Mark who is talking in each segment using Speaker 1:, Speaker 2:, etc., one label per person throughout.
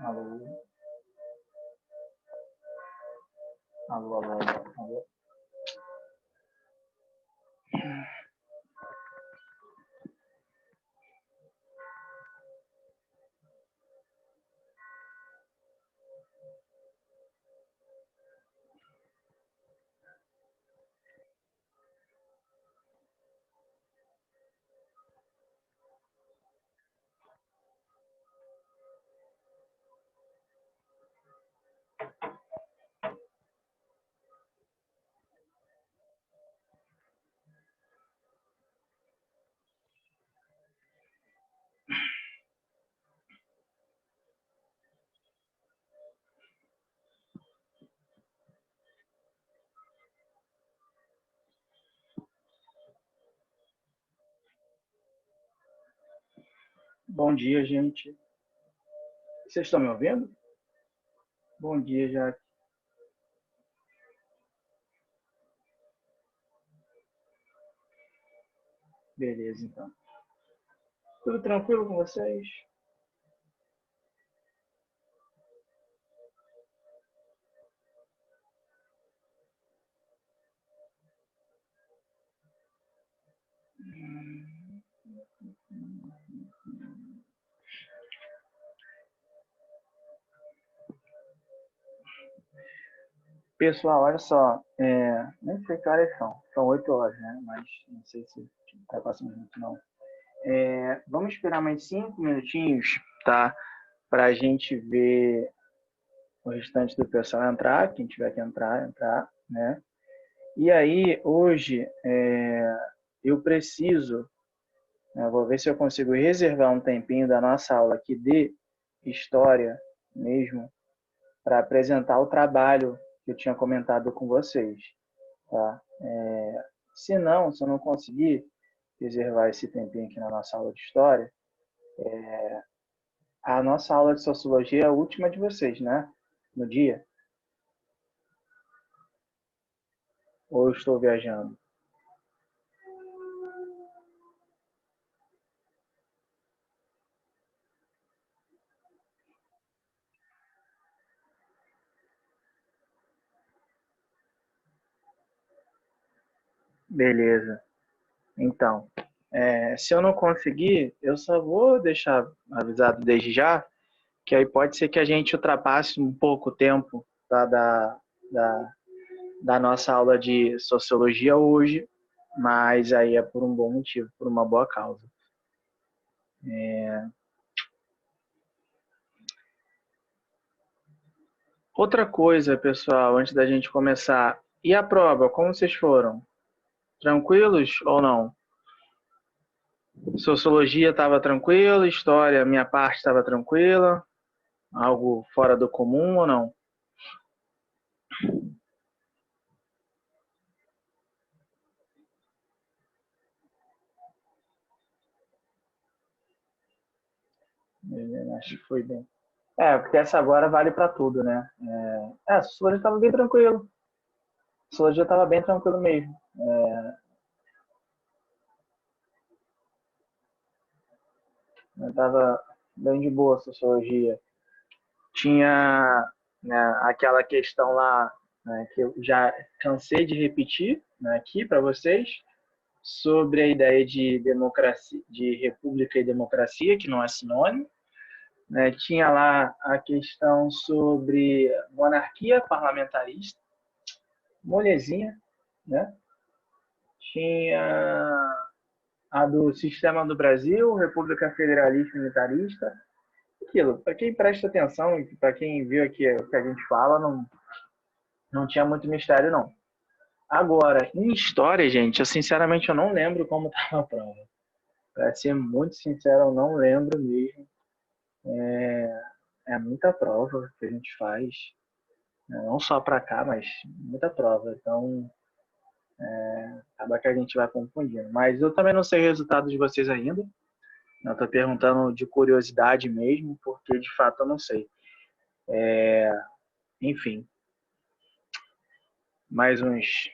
Speaker 1: Alô, alô, alô, alô, alô. Bom dia, gente. Vocês estão me ouvindo? Bom dia, Jaque. Beleza, então. Tudo tranquilo com vocês? Pessoal, olha só. Nem sei que horas são. São 8 horas, né? Mas não sei se está passando muito, não. Vamos esperar mais 5 minutinhos, tá? Para a gente ver o restante do pessoal entrar. Quem tiver que entrar, né? E aí, hoje, eu preciso, né, vou ver se eu consigo reservar um tempinho da nossa aula aqui de história mesmo, para apresentar o trabalho que eu tinha comentado com vocês. Tá? Se eu não conseguir reservar esse tempinho aqui na nossa aula de história, a nossa aula de sociologia é a última de vocês, né? No dia. Ou eu estou viajando? Beleza. Então, se eu não conseguir, eu só vou deixar avisado desde já, que aí pode ser que a gente ultrapasse um pouco o tempo, tá, da, da nossa aula de sociologia hoje, mas aí é por um bom motivo, por uma boa causa. Outra coisa, pessoal, antes da gente começar, e a prova, como vocês foram? Tranquilos ou não? Sociologia estava tranquila, história, minha parte estava tranquila, algo fora do comum ou não? Acho que foi bem. Porque essa agora vale para tudo, né? A sociologia estava bem tranquilo. A sociologia estava bem tranquilo mesmo. Estava bem de boa a sociologia. Tinha, né, aquela questão lá, né, que eu já cansei de repetir, né, aqui para vocês, sobre a ideia de democracia, de república e democracia, que não é sinônimo. Né? Tinha lá a questão sobre monarquia parlamentarista, molezinha, né? Tinha a do sistema do Brasil, República Federalista e Militarista. Aquilo, para quem presta atenção e para quem viu aqui o que a gente fala, não tinha muito mistério, não. Agora, em história, gente, eu não lembro como estava a prova. Para ser muito sincero, eu não lembro mesmo. É muita prova que a gente faz, né? Não só para cá, mas muita prova. Então, acaba que a gente vai confundindo. Mas eu também não sei o resultado de vocês ainda. Eu estou perguntando de curiosidade mesmo, porque de fato eu não sei. Enfim, mais uns.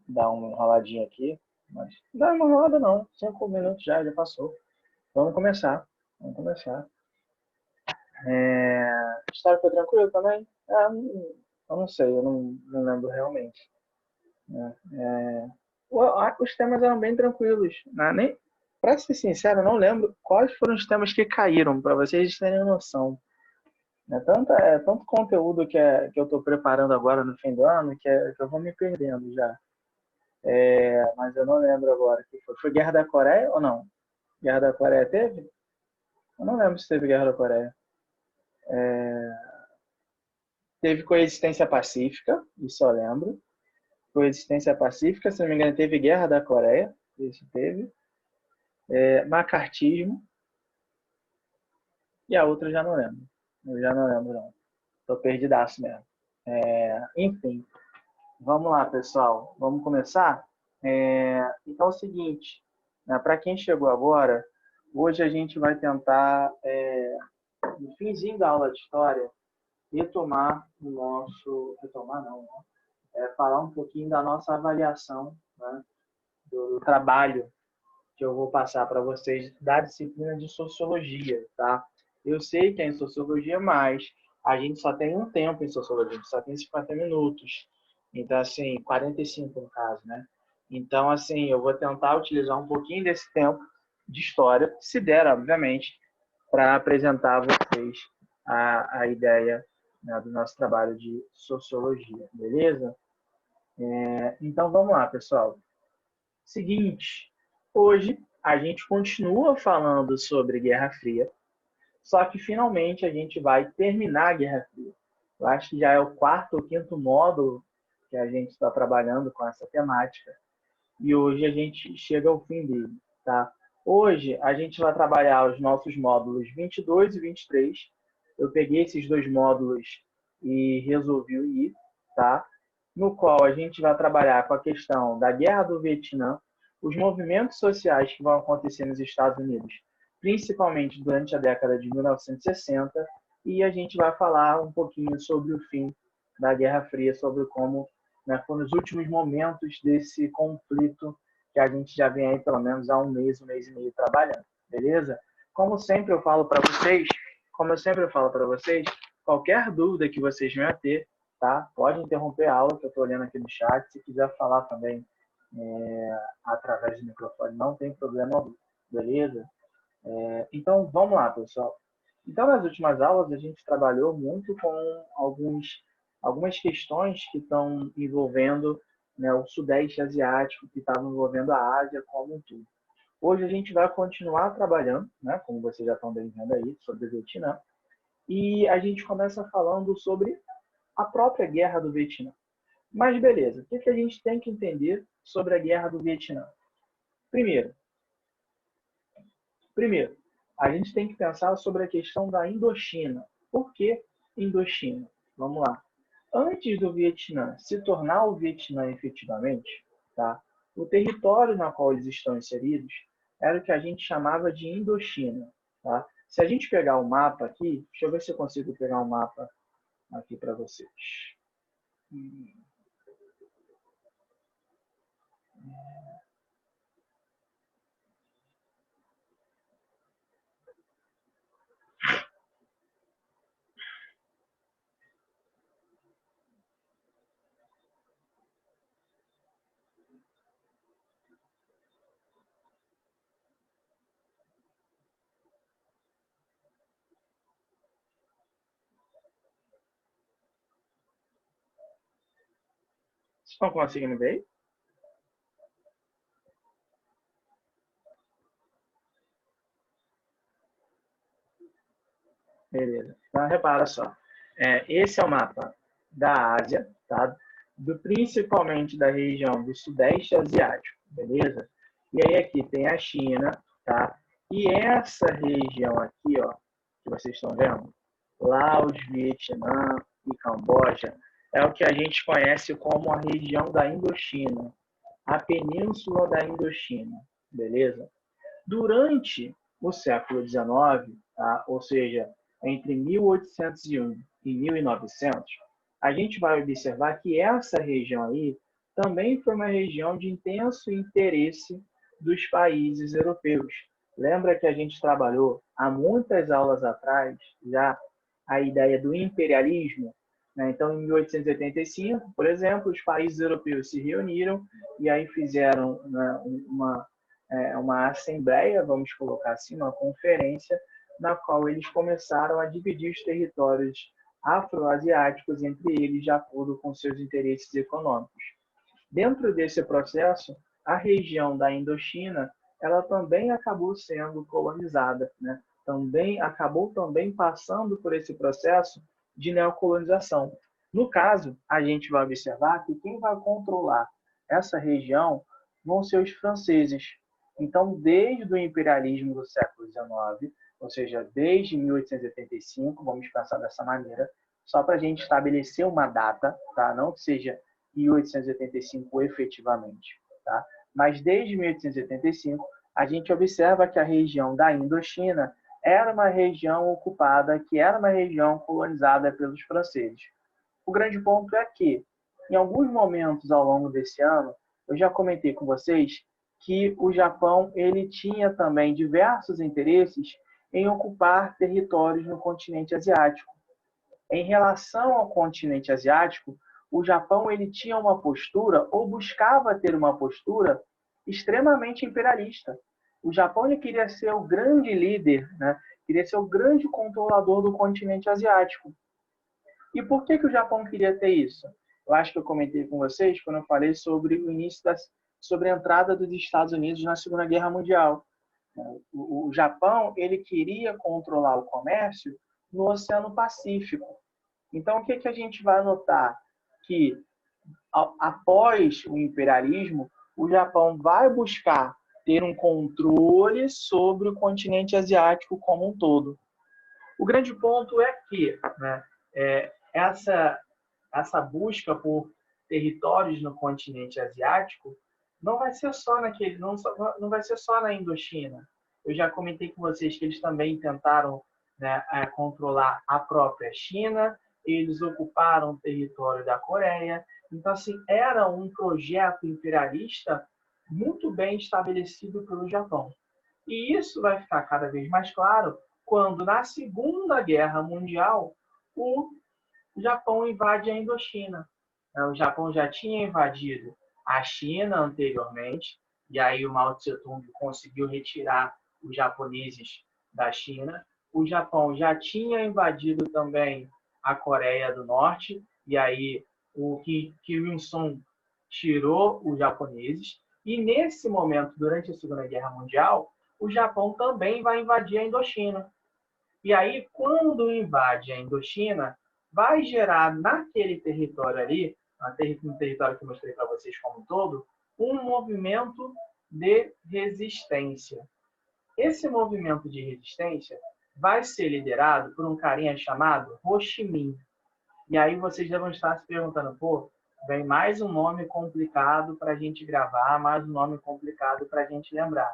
Speaker 1: Dar uma enroladinha aqui. Mas não dá uma enrolada não. 5 minutos já passou. Vamos começar. Vamos começar. A história foi tranquila também? Eu não sei, eu não lembro realmente. Né? Os temas eram bem tranquilos. Né? Nem, para ser sincero, eu não lembro quais foram os temas que caíram, para vocês terem noção. Tanto conteúdo que eu estou preparando agora no fim do ano que eu vou me perdendo já. Mas eu não lembro agora. Foi Guerra da Coreia ou não? Guerra da Coreia teve? Eu não lembro se teve Guerra da Coreia. Teve Coexistência Pacífica, isso eu lembro. Coexistência Pacífica, se não me engano, teve Guerra da Coreia, isso teve. Macartismo, e a outra eu já não lembro. Eu já não lembro, não. Tô perdidaço mesmo. Enfim, vamos lá, pessoal. Vamos começar? Então é o seguinte, né, para quem chegou agora, hoje a gente vai tentar, no finzinho da aula de História, retomar não, falar um pouquinho da nossa avaliação, né, do trabalho que eu vou passar para vocês da disciplina de Sociologia, tá? Eu sei que é em Sociologia, mas a gente só tem um tempo em Sociologia, a gente só tem 50 minutos. Então, assim, 45 no caso, né? Então, assim, eu vou tentar utilizar um pouquinho desse tempo de História, se der, obviamente, para apresentar a vocês a ideia, né, do nosso trabalho de Sociologia, beleza? Então, vamos lá, pessoal. Seguinte, hoje a gente continua falando sobre Guerra Fria, só que finalmente a gente vai terminar a Guerra Fria. Eu acho que já é o quarto ou quinto módulo que a gente está trabalhando com essa temática e hoje a gente chega ao fim dele, tá? Hoje a gente vai trabalhar os nossos módulos 22 e 23. Eu peguei esses dois módulos e resolvi ir, tá? No qual a gente vai trabalhar com a questão da Guerra do Vietnã, os movimentos sociais que vão acontecer nos Estados Unidos, principalmente durante a década de 1960, e a gente vai falar um pouquinho sobre o fim da Guerra Fria, sobre como, né, foram os últimos momentos desse conflito que a gente já vem aí pelo menos há um mês e meio trabalhando, beleza? Como sempre eu falo para vocês, qualquer dúvida que vocês venham a ter, tá? Pode interromper a aula que eu estou olhando aqui no chat. Se quiser falar também através do microfone, não tem problema algum, beleza? Então, vamos lá, pessoal. Então, nas últimas aulas, a gente trabalhou muito com algumas questões que estão envolvendo, né, o Sudeste Asiático, que estavam envolvendo a Ásia como um todo. Hoje a gente vai continuar trabalhando, né, como vocês já estão vendo aí, sobre o Vietnã, e a gente começa falando sobre a própria Guerra do Vietnã. Mas beleza, o que a gente tem que entender sobre a Guerra do Vietnã? Primeiro, a gente tem que pensar sobre a questão da Indochina. Por que Indochina? Vamos lá. Antes do Vietnã se tornar o Vietnã efetivamente, tá? O território na qual eles estão inseridos era o que a gente chamava de Indochina. Tá? Se a gente pegar o mapa aqui, deixa eu ver se eu consigo pegar um mapa aqui para vocês. Vocês estão conseguindo ver aí? Beleza. Então, repara só. Esse é o mapa da Ásia, tá? Principalmente da região do Sudeste Asiático, beleza? E aí aqui tem a China, tá? E essa região aqui, ó, que vocês estão vendo, Laos, Vietnã e Camboja, é o que a gente conhece como a região da Indochina, a Península da Indochina, beleza? Durante o século XIX, tá? Ou seja, entre 1801 e 1900, a gente vai observar que essa região aí também foi uma região de intenso interesse dos países europeus, Lembra que a gente trabalhou há muitas aulas atrás já a ideia do imperialismo? Né? Então, em 1885, por exemplo, os países europeus se reuniram e aí fizeram, né, uma assembleia, vamos colocar assim, uma conferência, na qual eles começaram a dividir os territórios afroasiáticos entre eles de acordo com seus interesses econômicos. Dentro desse processo, a região da Indochina, ela também acabou sendo colonizada, né? Acabou também passando por esse processo de neocolonização. No caso, a gente vai observar que quem vai controlar essa região vão ser os franceses. Então, desde o imperialismo do século XIX, ou seja, desde 1885, vamos pensar dessa maneira, só para a gente estabelecer uma data, tá? Não que seja 1885 efetivamente, tá? Mas desde 1885, a gente observa que a região da Indochina era uma região ocupada, que era uma região colonizada pelos franceses. O grande ponto é que, em alguns momentos ao longo desse ano, eu já comentei com vocês que o Japão ele tinha também diversos interesses em ocupar territórios no continente asiático. Em relação ao continente asiático, o Japão ele tinha uma postura, ou buscava ter uma postura, extremamente imperialista. O Japão ele queria ser o grande líder, né? Queria ser o grande controlador do continente asiático. E por que o Japão queria ter isso? Eu acho que eu comentei com vocês quando eu falei sobre o início sobre a entrada dos Estados Unidos na Segunda Guerra Mundial. O Japão ele queria controlar o comércio no Oceano Pacífico. Então, o que a gente vai notar? Que, após o imperialismo, o Japão vai buscar ter um controle sobre o continente asiático como um todo. O grande ponto é que, né, essa busca por territórios no continente asiático não vai ser só não vai ser só na Indochina. Eu já comentei com vocês que eles também tentaram, né, controlar a própria China, eles ocuparam o território da Coreia. Então, assim, era um projeto imperialista muito bem estabelecido pelo Japão. E isso vai ficar cada vez mais claro quando, na Segunda Guerra Mundial, o Japão invade a Indochina. O Japão já tinha invadido a China anteriormente, e aí o Mao Tse-tung conseguiu retirar os japoneses da China. O Japão já tinha invadido também a Coreia do Norte, e aí o Kim Il-sung tirou os japoneses. E nesse momento, durante a Segunda Guerra Mundial, o Japão também vai invadir a Indochina. E aí, quando invade a Indochina, vai gerar naquele território ali, no território que eu mostrei para vocês como um todo, um movimento de resistência. Esse movimento de resistência vai ser liderado por um carinha chamado Ho Chi Minh. E aí vocês devem estar se perguntando, pô, vem mais um nome complicado para a gente gravar, mais um nome complicado para a gente lembrar.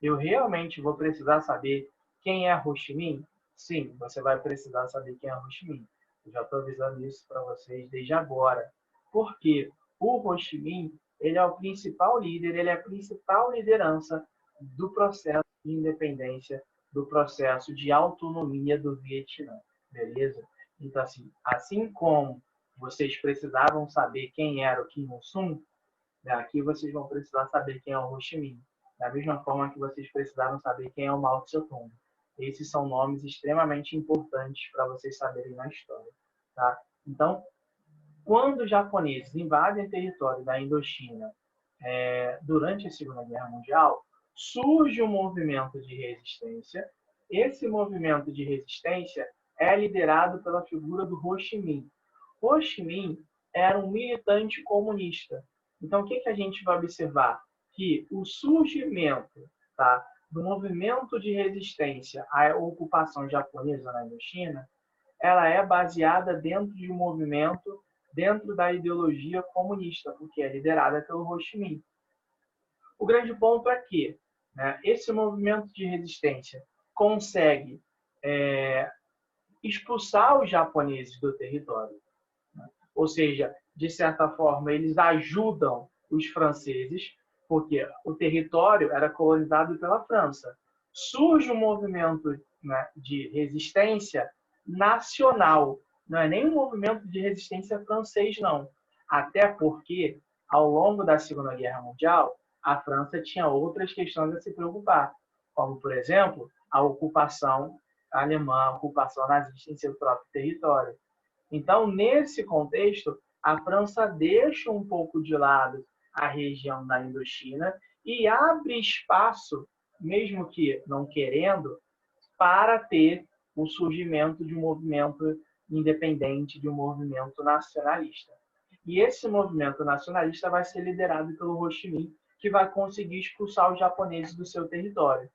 Speaker 1: Eu realmente vou precisar saber quem é Ho Chi Minh? Sim, você vai precisar saber quem é Ho Chi Minh. Eu já estou avisando isso para vocês desde agora. Porque o Ho Chi Minh, ele é o principal líder, ele é a principal liderança do processo de independência, do processo de autonomia do Vietnã. Beleza? Então, assim como vocês precisavam saber quem era o Kim Il-sung, aqui vocês vão precisar saber quem é o Ho Chi Minh. Da mesma forma que vocês precisaram saber quem é o Mao Tse-tung. Esses são nomes extremamente importantes para vocês saberem na história. Tá? Então, quando os japoneses invadem o território da Indochina durante a Segunda Guerra Mundial, surge um movimento de resistência. Esse movimento de resistência é liderado pela figura do Ho Chi Minh. Ho Chi Minh era um militante comunista. Então, o que a gente vai observar? Que o surgimento, tá, do movimento de resistência à ocupação japonesa na Indochina, ela é baseada dentro de um movimento, dentro da ideologia comunista, porque é liderada pelo Ho Chi Minh. O grande ponto é que, né, esse movimento de resistência consegue expulsar os japoneses do território. Né? Ou seja, de certa forma, eles ajudam os franceses, porque o território era colonizado pela França. surge um movimento, né, de resistência nacional. Não é nem um movimento de resistência francês, não. Até porque, ao longo da Segunda Guerra Mundial, a França tinha outras questões a se preocupar, como, por exemplo, a ocupação alemã, a ocupação nazista em seu próprio território. Então, nesse contexto, a França deixa um pouco de lado a região da Indochina e abre espaço, mesmo que não querendo, para ter o surgimento de um movimento independente, de um movimento nacionalista. E esse movimento nacionalista vai ser liderado pelo Ho Chi Minh, que vai conseguir expulsar os japoneses do seu território.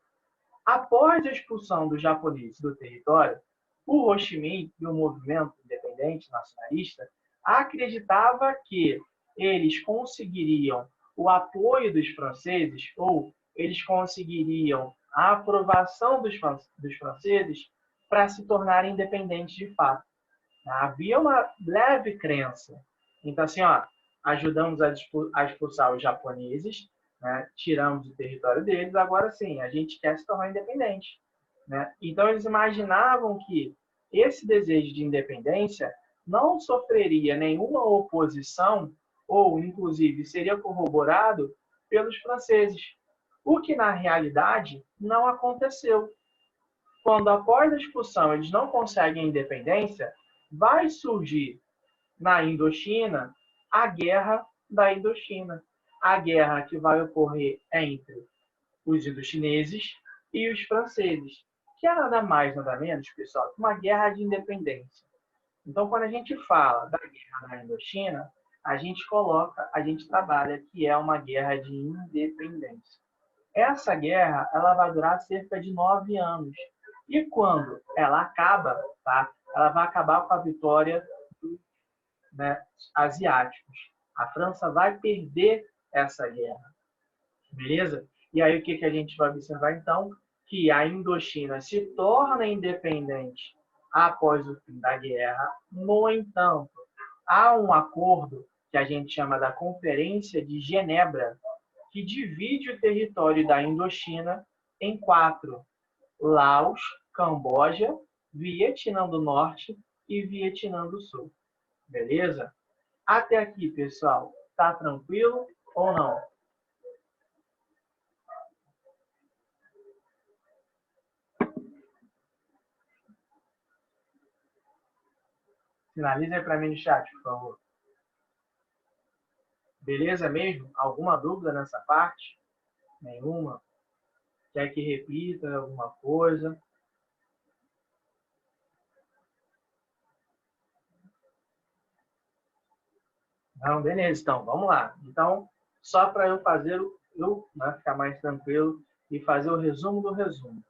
Speaker 1: Após a expulsão dos japoneses do território, o Ho Chi Minh e o movimento independente nacionalista acreditava que eles conseguiriam o apoio dos franceses ou eles conseguiriam a aprovação dos franceses para se tornarem independentes de fato. Havia uma leve crença. Então, assim, ó, ajudamos a expulsar os japoneses, né? Tiramos o território deles, agora sim, a gente quer se tornar independente. Né? Então, eles imaginavam que esse desejo de independência não sofreria nenhuma oposição ou, inclusive, seria corroborado pelos franceses, o que, na realidade, não aconteceu. Quando, após a expulsão, eles não conseguem a independência, vai surgir na Indochina a Guerra da Indochina. A guerra que vai ocorrer entre os indochineses e os franceses, que é nada mais, nada menos, pessoal, que uma guerra de independência. Então, quando a gente fala da guerra da Indochina, a gente trabalha que é uma guerra de independência. Essa guerra, ela vai durar cerca de 9 anos. E quando ela acaba, tá? Ela vai acabar com a vitória dos, né, asiáticos. A França vai perder essa guerra. Beleza? E aí o que a gente vai observar, então? Que a Indochina se torna independente após o fim da guerra. No entanto, há um acordo que a gente chama da Conferência de Genebra, que divide o território da Indochina em 4: Laos, Camboja, Vietnã do Norte e Vietnã do Sul. Beleza? Até aqui, pessoal, tá tranquilo ou não? Finaliza aí para mim no chat, por favor. Beleza mesmo? Alguma dúvida nessa parte? Nenhuma? Quer que repita alguma coisa? Não, beleza, então, vamos lá. Então, só para eu fazer, ficar mais tranquilo e fazer o resumo do resumo.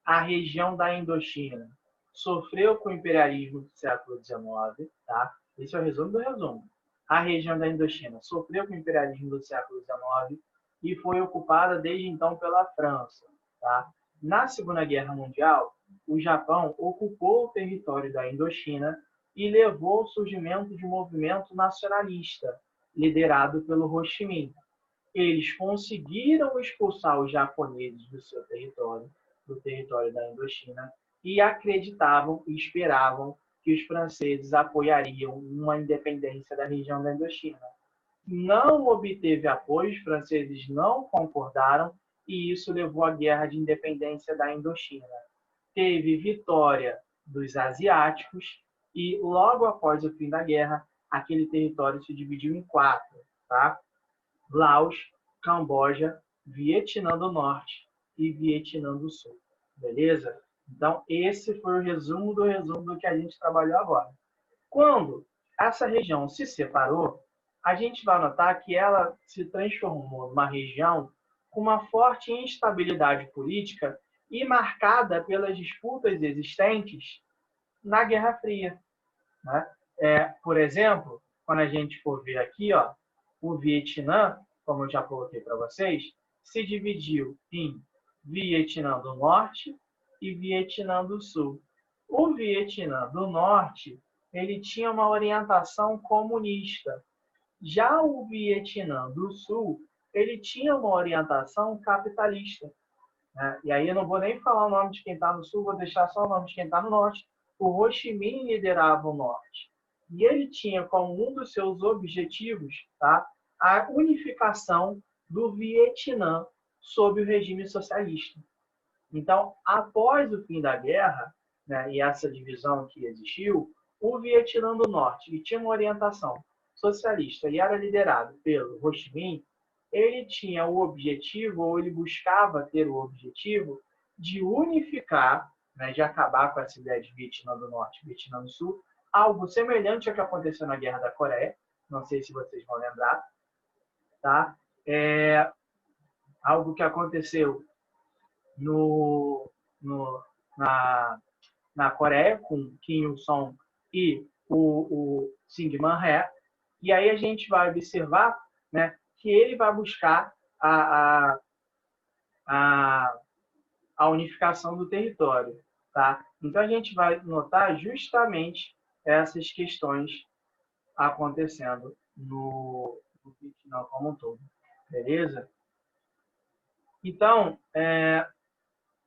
Speaker 1: A região da Indochina sofreu com o imperialismo do século XIX, tá? Esse é o resumo do resumo. A região da Indochina sofreu com o imperialismo do século XIX e foi ocupada desde então pela França, tá? Na Segunda Guerra Mundial, o Japão ocupou o território da Indochina e levou ao surgimento de um movimento nacionalista, liderado pelo Ho Chi Minh. Eles conseguiram expulsar os japoneses do seu território, do território da Indochina, e acreditavam e esperavam que os franceses apoiariam uma independência da região da Indochina. Não obteve apoio, os franceses não concordaram, e isso levou à Guerra de Independência da Indochina. Teve vitória dos asiáticos e, logo após o fim da guerra, aquele território se dividiu em 4, tá? Laos, Camboja, Vietnã do Norte e Vietnã do Sul. Beleza? Então, esse foi o resumo do que a gente trabalhou agora. Quando essa região se separou, a gente vai notar que ela se transformou numa região com uma forte instabilidade política e marcada pelas disputas existentes na Guerra Fria. Né? Por exemplo, quando a gente for ver aqui, ó, o Vietnã, como eu já coloquei para vocês, se dividiu em Vietnã do Norte e Vietnã do Sul. O Vietnã do Norte, ele tinha uma orientação comunista. Já o Vietnã do Sul, ele tinha uma orientação capitalista. né? E aí eu não vou nem falar o nome de quem está no sul, vou deixar só o nome de quem está no norte. O Ho Chi Minh liderava o norte. E ele tinha como um dos seus objetivos, tá, a unificação do Vietnã sob o regime socialista. Então, após o fim da guerra, né, e essa divisão que existiu, o Vietnã do Norte, que tinha uma orientação socialista e era liderado pelo Ho Chi Minh, ele tinha o objetivo, ou ele buscava ter o objetivo, de unificar, né, de acabar com essa ideia de Vietnã do Norte e Vietnã do Sul, algo semelhante ao que aconteceu na Guerra da Coreia, não sei se vocês vão lembrar, tá? Algo que aconteceu no, no, na Coreia, com Kim Il-sung e o Syngman Rhee. E aí a gente vai observar, né, que ele vai buscar a unificação do território. Tá? Então a gente vai notar justamente essas questões acontecendo no Vietnã como um todo. Beleza? Então,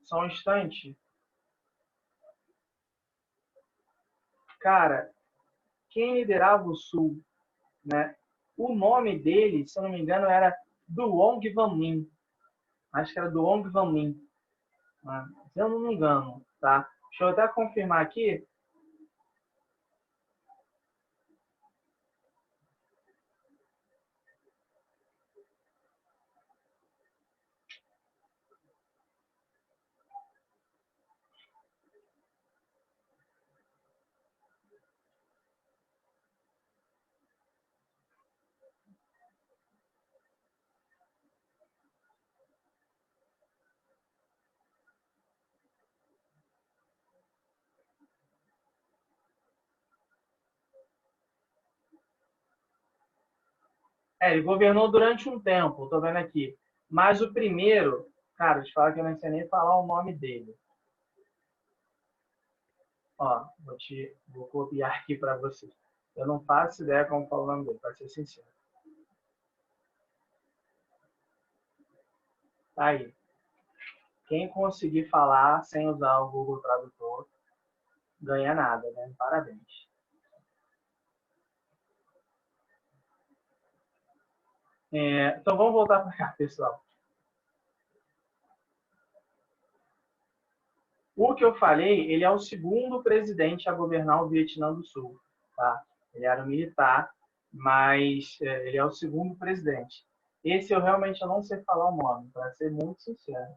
Speaker 1: só um instante. Cara, quem liderava o Sul, né? O nome dele, se eu não me engano, era Duong Van Minh. Acho que era Duong Van Minh, né? Se eu não me engano, tá? Deixa eu até confirmar aqui. Ele governou durante um tempo, estou vendo aqui. Mas o primeiro, cara, te falar que eu não sei nem falar o nome dele. Ó, vou copiar aqui para você. Eu não faço ideia como falar o nome dele, para ser sincero. Tá aí. Quem conseguir falar sem usar o Google Tradutor, ganha nada, né? Parabéns. Então vamos voltar para cá, pessoal. O que eu falei, ele é o segundo presidente a governar o Vietnã do Sul. Tá? Ele era um militar, mas ele é o segundo presidente. Esse eu realmente não sei falar o nome, para ser muito sincero.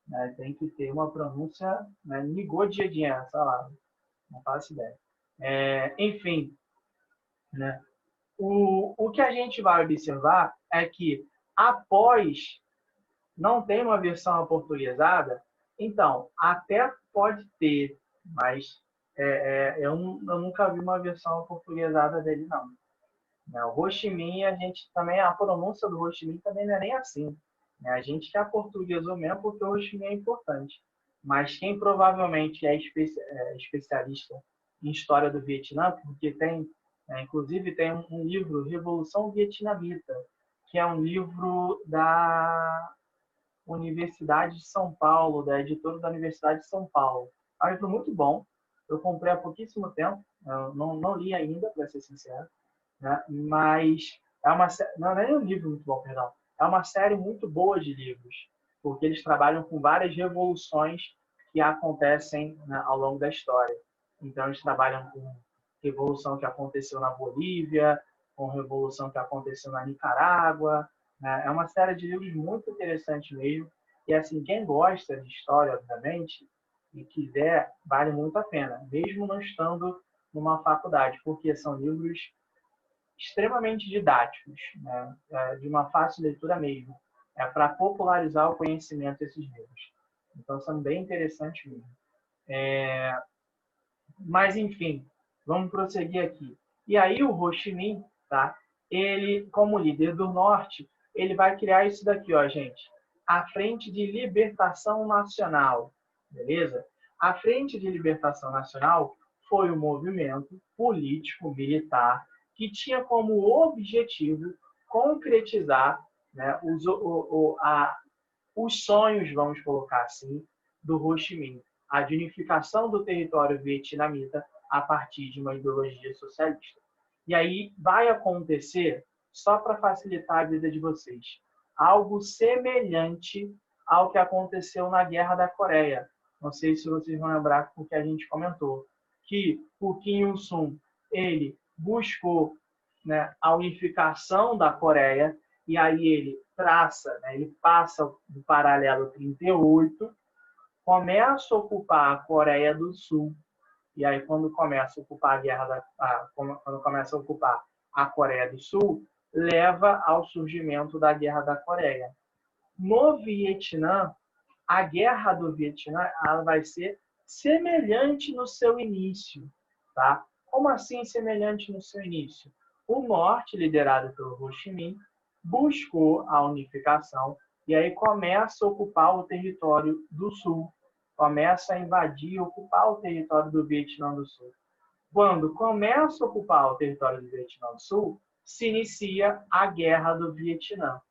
Speaker 1: Né? Tem que ter uma pronúncia, né? Nigodjedien, sei lá, não faço ideia. Enfim, né? O que a gente vai observar é que após não tem uma versão aportuguesada, então até pode ter, mas eu nunca vi uma versão aportuguesada dele não. O Ho Chi Minh, a gente também, a pronúncia do Ho Chi Minh também não é nem assim. Né? A gente que aportuguesou mesmo porque o Ho Chi Minh é importante. Mas quem provavelmente é especialista em história do Vietnã, porque tem, inclusive tem um livro, Revolução Vietnamita, que é um livro da Universidade de São Paulo, da editora da Universidade de São Paulo. É um livro muito bom. Eu comprei há pouquíssimo tempo, eu não li ainda, para ser sincero, né? Mas é uma não é nem um livro muito bom, perdão. É uma série muito boa de livros, porque eles trabalham com várias revoluções que acontecem, né, ao longo da história. Então eles trabalham com revolução que aconteceu na Bolívia, com revolução que aconteceu na Nicarágua, né? É uma série de livros muito interessante mesmo. E assim, quem gosta de história, obviamente, e quiser, vale muito a pena, mesmo não estando numa faculdade, porque são livros extremamente didáticos, né? De uma fácil leitura mesmo. É para popularizar o conhecimento desses livros. Então, são bem interessantes mesmo. Mas, enfim, vamos prosseguir aqui. E aí, o Ho Chi Minh, tá? Ele, como líder do Norte, ele vai criar isso daqui, ó, gente. A Frente de Libertação Nacional, beleza? A Frente de Libertação Nacional foi um movimento político, militar, que tinha como objetivo concretizar, né, os sonhos, vamos colocar assim, do Ho Chi Minh, a de unificação do território vietnamita a partir de uma ideologia socialista. E aí vai acontecer, só para facilitar a vida de vocês, algo semelhante ao que aconteceu na Guerra da Coreia. Não sei se vocês vão lembrar o que a gente comentou, que o Kim Il-sung ele buscou, né, a unificação da Coreia, e aí ele traça, né, ele passa do paralelo 38, começa a ocupar a Coreia do Sul, e aí quando começa a ocupar quando começa a ocupar a Coreia do Sul, leva ao surgimento da Guerra da Coreia. No Vietnã, a Guerra do Vietnã ela vai ser semelhante no seu início, tá? Como assim semelhante no seu início? O Norte, liderado pelo Ho Chi Minh, buscou a unificação e aí começa a ocupar o território do Sul, começa a invadir e ocupar o território do Vietnã do Sul. Quando começa a ocupar o território do Vietnã do Sul, se inicia a Guerra do Vietnã.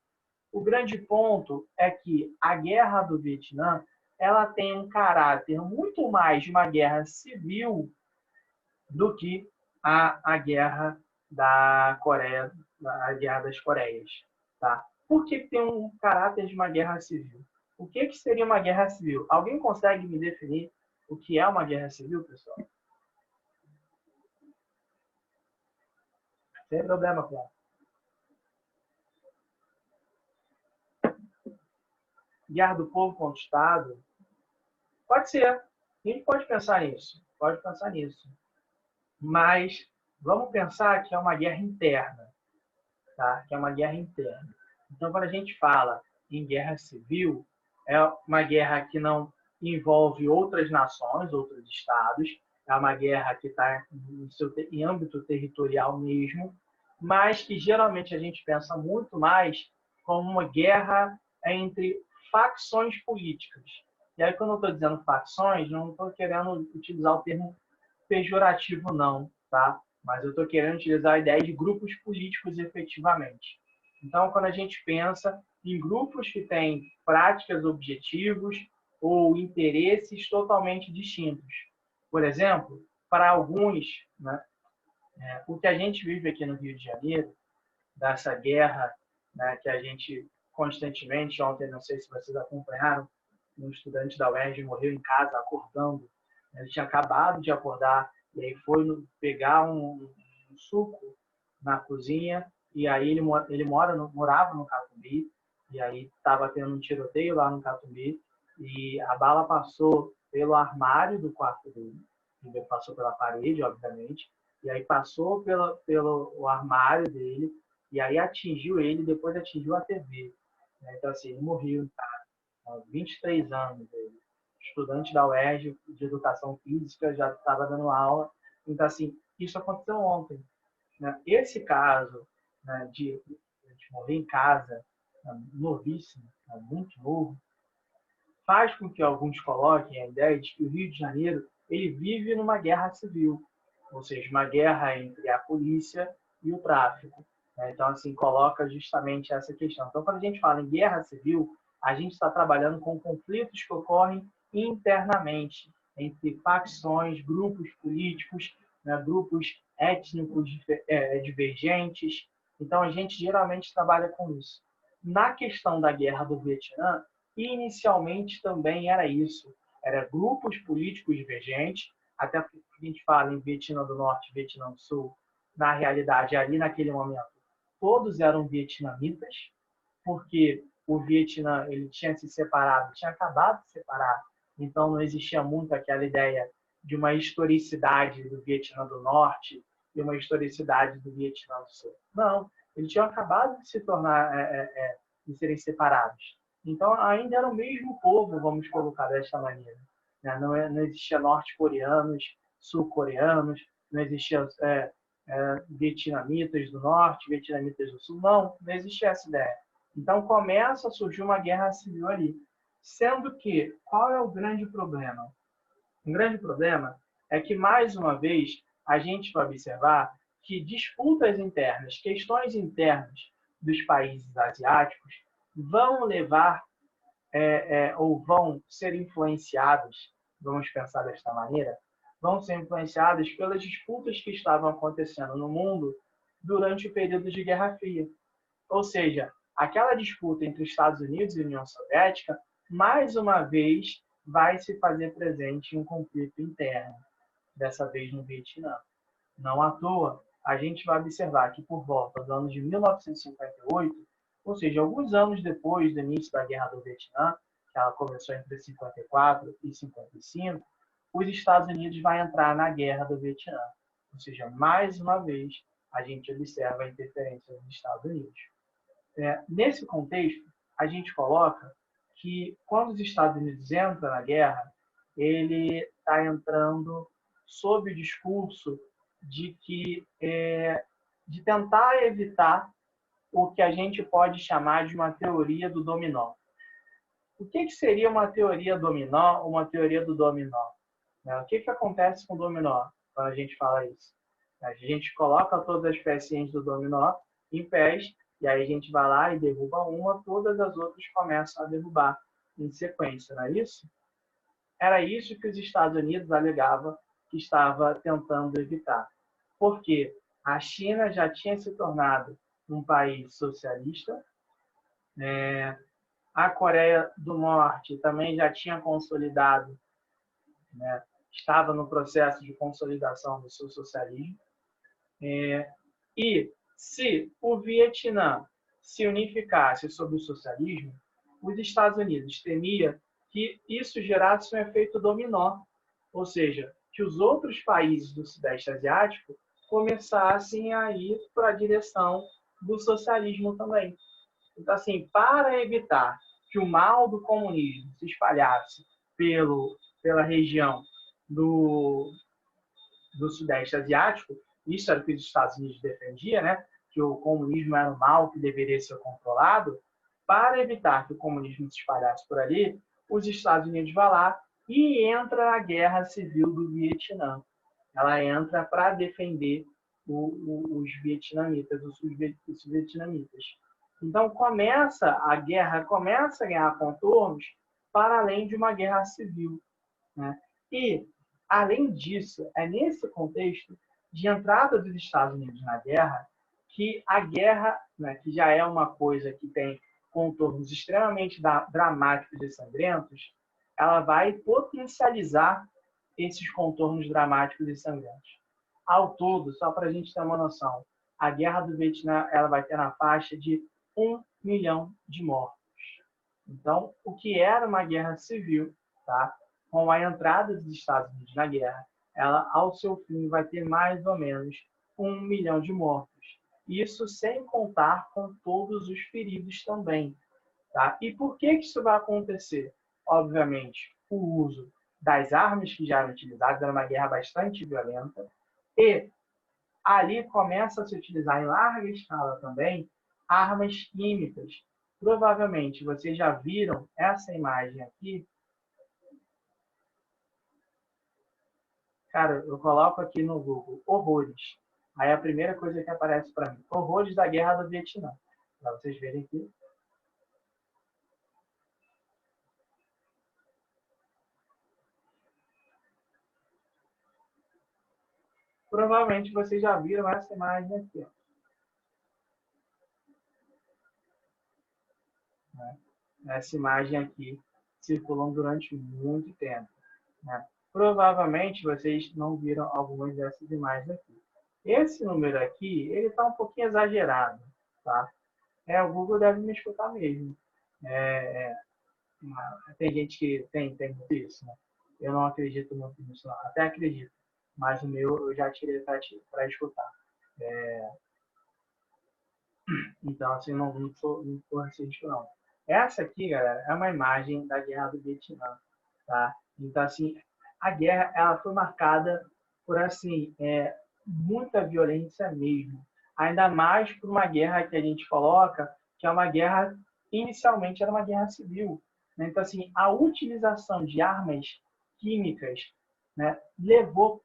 Speaker 1: O grande ponto é que a Guerra do Vietnã ela tem um caráter muito mais de uma guerra civil do que a Guerra da Coreia, a Guerra das Coreias. Tá? Por que tem um caráter de uma guerra civil? O que seria uma guerra civil? Alguém consegue me definir o que é uma guerra civil, pessoal? Sem problema, claro. Guerra do povo contra o Estado? Pode ser. A gente pode pensar nisso. Pode pensar nisso. Mas vamos pensar que é uma guerra interna. Tá? Que é uma guerra interna. Então, quando a gente fala em guerra civil, é uma guerra que não envolve outras nações, outros estados, é uma guerra que está em âmbito territorial mesmo, mas que geralmente a gente pensa muito mais como uma guerra entre facções políticas. E aí, quando eu estou dizendo facções, não estou querendo utilizar o termo pejorativo, não, tá? Mas eu estou querendo utilizar a ideia de grupos políticos efetivamente. Então, quando a gente pensa em grupos que têm práticas, objetivos ou interesses totalmente distintos. Por exemplo, para alguns, né, o que a gente vive aqui no Rio de Janeiro, dessa guerra, né, que a gente constantemente, ontem, não sei se vocês acompanharam, um estudante da UERJ morreu em casa acordando. Ele tinha acabado de acordar e aí foi pegar um suco na cozinha e aí morava no Catumbi e aí estava tendo um tiroteio lá no Catumbi e a bala passou pelo armário do quarto dele, passou pela parede, obviamente, e aí passou pelo armário dele e aí atingiu ele, depois atingiu a TV. Então, assim, ele morreu, tá? 23 anos, ele, estudante da UERJ de educação física, já estava dando aula. Então, assim, isso aconteceu ontem. Né? Esse caso, né, de morrer em casa, novíssimo, muito novo, faz com que alguns coloquem a ideia de que o Rio de Janeiro ele vive numa guerra civil, ou seja, uma guerra entre a polícia e o tráfico. Então, assim, coloca justamente essa questão. Então, quando a gente fala em guerra civil, a gente está trabalhando com conflitos que ocorrem internamente entre facções, grupos políticos, né, grupos étnicos divergentes. Então, a gente geralmente trabalha com isso. Na questão da guerra do Vietnã, inicialmente também era isso. Era grupos políticos divergentes, até porque a gente fala em Vietnã do Norte e Vietnã do Sul, na realidade, ali naquele momento, todos eram vietnamitas, porque o Vietnã ele tinha se separado, tinha acabado de se separar, então não existia muito aquela ideia de uma historicidade do Vietnã do Norte e uma historicidade do Vietnã do Sul. Não, eles tinham acabado de se tornar, de serem separados. Então, ainda era o mesmo povo, vamos colocar desta maneira. Não existia norte-coreanos, sul-coreanos, não existia vietnamitas do norte, vietnamitas do sul. Não existia essa ideia. Então, começa a surgir uma guerra civil ali. Sendo que, qual é o grande problema? O grande problema é que, mais uma vez, a gente vai observar que disputas internas, questões internas dos países asiáticos vão levar ou vão ser influenciadas, vamos pensar desta maneira, vão ser influenciadas pelas disputas que estavam acontecendo no mundo durante o período de Guerra Fria. Ou seja, aquela disputa entre Estados Unidos e União Soviética, mais uma vez, vai se fazer presente em um conflito interno, dessa vez no Vietnã. Não à toa, a gente vai observar que por volta dos anos de 1958, ou seja, alguns anos depois do início da Guerra do Vietnã, que ela começou entre 54 e 55, os Estados Unidos vão entrar na Guerra do Vietnã. Ou seja, mais uma vez, a gente observa a interferência dos Estados Unidos. Nesse contexto, a gente coloca que quando os Estados Unidos entram na guerra, ele está entrando sob o discurso de tentar evitar o que a gente pode chamar de uma teoria do dominó. O que seria uma teoria dominó, uma teoria do dominó? O que acontece com o dominó quando a gente fala isso? A gente coloca todas as pecinhas do dominó em pés, e aí a gente vai lá e derruba uma, todas as outras começam a derrubar em sequência, não é isso? Era isso que os Estados Unidos alegavam que estava tentando evitar. Porque a China já tinha se tornado um país socialista, a Coreia do Norte também já tinha consolidado, estava no processo de consolidação do seu socialismo, e se o Vietnã se unificasse sob o socialismo, os Estados Unidos temia que isso gerasse um efeito dominó, ou seja, que os outros países do Sudeste Asiático começassem a ir para a direção do socialismo também. Então, assim, para evitar que o mal do comunismo se espalhasse pela região do Sudeste Asiático, isso era o que os Estados Unidos defendiam, né? Que o comunismo era o mal que deveria ser controlado. Para evitar que o comunismo se espalhasse por ali, os Estados Unidos vão lá e entra na Guerra Civil do Vietnã. Ela entra para defender os vietnamitas, os vietnamitas. Então, a guerra começa a ganhar contornos para além de uma guerra civil, né? E, além disso, é nesse contexto de entrada dos Estados Unidos na guerra que a guerra, né, que já é uma coisa que tem contornos extremamente dramáticos e sangrentos, ela vai potencializar esses contornos dramáticos e sangrentos. Ao todo, só para a gente ter uma noção, a Guerra do Vietnã ela vai ter na faixa de 1 milhão de mortos. Então, o que era uma guerra civil, tá? Com a entrada dos Estados Unidos na guerra, ela, ao seu fim, vai ter mais ou menos 1 milhão de mortos. Isso sem contar com todos os feridos também. Tá? E por que isso vai acontecer? Obviamente, o uso das armas que já eram utilizadas, era uma guerra bastante violenta, e ali começa a se utilizar em larga escala também armas químicas. Provavelmente vocês já viram essa imagem aqui. Cara, eu coloco aqui no Google horrores. Aí a primeira coisa que aparece para mim, horrores da Guerra do Vietnã. Para vocês verem aqui. Provavelmente vocês já viram essa imagem aqui. Essa imagem aqui circulando durante muito tempo. Provavelmente vocês não viram algumas dessas imagens aqui. Esse número aqui, ele está um pouquinho exagerado, tá? O Google deve me escutar mesmo. Tem gente que tem isso, né? Eu não acredito muito nisso, não. Até acredito, mas o meu eu já tirei para escutar. Então, assim, não sou racista, não. Essa aqui, galera, é uma imagem da Guerra do Vietnã, tá? Então, assim, a guerra ela foi marcada por, assim, muita violência mesmo. Ainda mais por uma guerra que a gente coloca, que é uma guerra, inicialmente era uma guerra civil. Né? Então, assim, a utilização de armas químicas, né,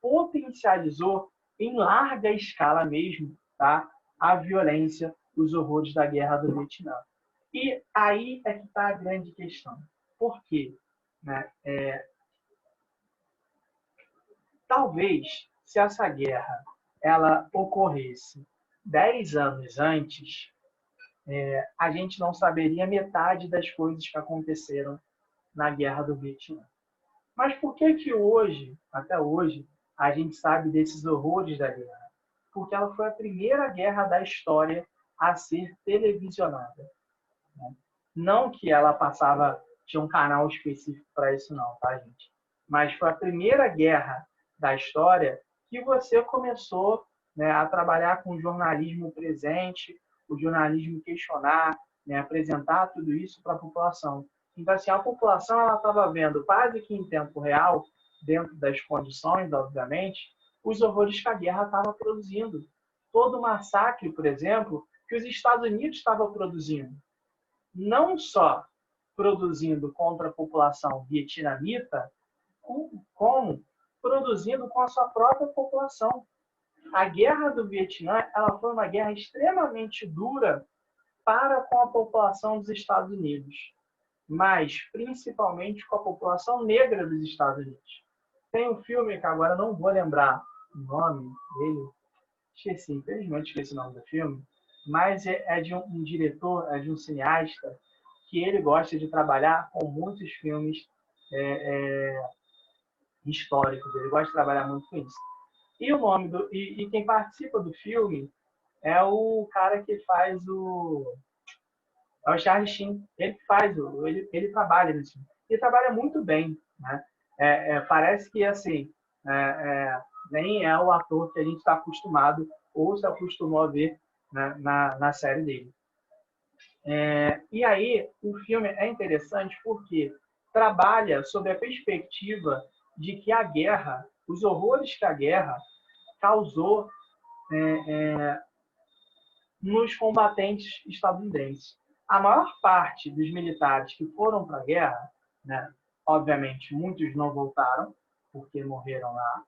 Speaker 1: potencializou em larga escala mesmo, tá? A violência, os horrores da Guerra do Vietnã. E aí é que está a grande questão. Por quê? Né? Talvez, se essa guerra ela ocorresse 10 anos antes, a gente não saberia metade das coisas que aconteceram na Guerra do Vietnã. Mas por que que hoje, até hoje, a gente sabe desses horrores da guerra? Porque ela foi a primeira guerra da história a ser televisionada. Né? Não que ela tinha um canal específico para isso não, tá, gente? Mas foi a primeira guerra da história que você começou, né, a trabalhar com o jornalismo presente, o jornalismo questionar, né, apresentar tudo isso para a população. Então, assim, a população estava vendo quase que em tempo real, dentro das condições, obviamente, os horrores que a guerra estava produzindo. Todo o massacre, por exemplo, que os Estados Unidos estavam produzindo. Não só produzindo contra a população vietnamita, como produzindo com a sua própria população. A Guerra do Vietnã ela foi uma guerra extremamente dura para com a população dos Estados Unidos, mas principalmente com a população negra dos Estados Unidos. Tem um filme que agora não vou lembrar o nome dele, esqueci, infelizmente esqueci o nome do filme, mas é de um diretor, é de um cineasta, que ele gosta de trabalhar com muitos filmes históricos, ele gosta de trabalhar muito com isso. E o nome e quem participa do filme é o cara que faz é o Charlie Sheen. Ele faz ele trabalha nesse filme. Ele trabalha muito bem, né? Parece que assim nem é o ator que a gente está acostumado ou se acostumou a ver, né, na série dele. E aí o filme é interessante porque trabalha sob a perspectiva de que a guerra, os horrores que a guerra causou nos combatentes estadunidenses. A maior parte dos militares que foram para a guerra, né, obviamente muitos não voltaram, porque morreram lá,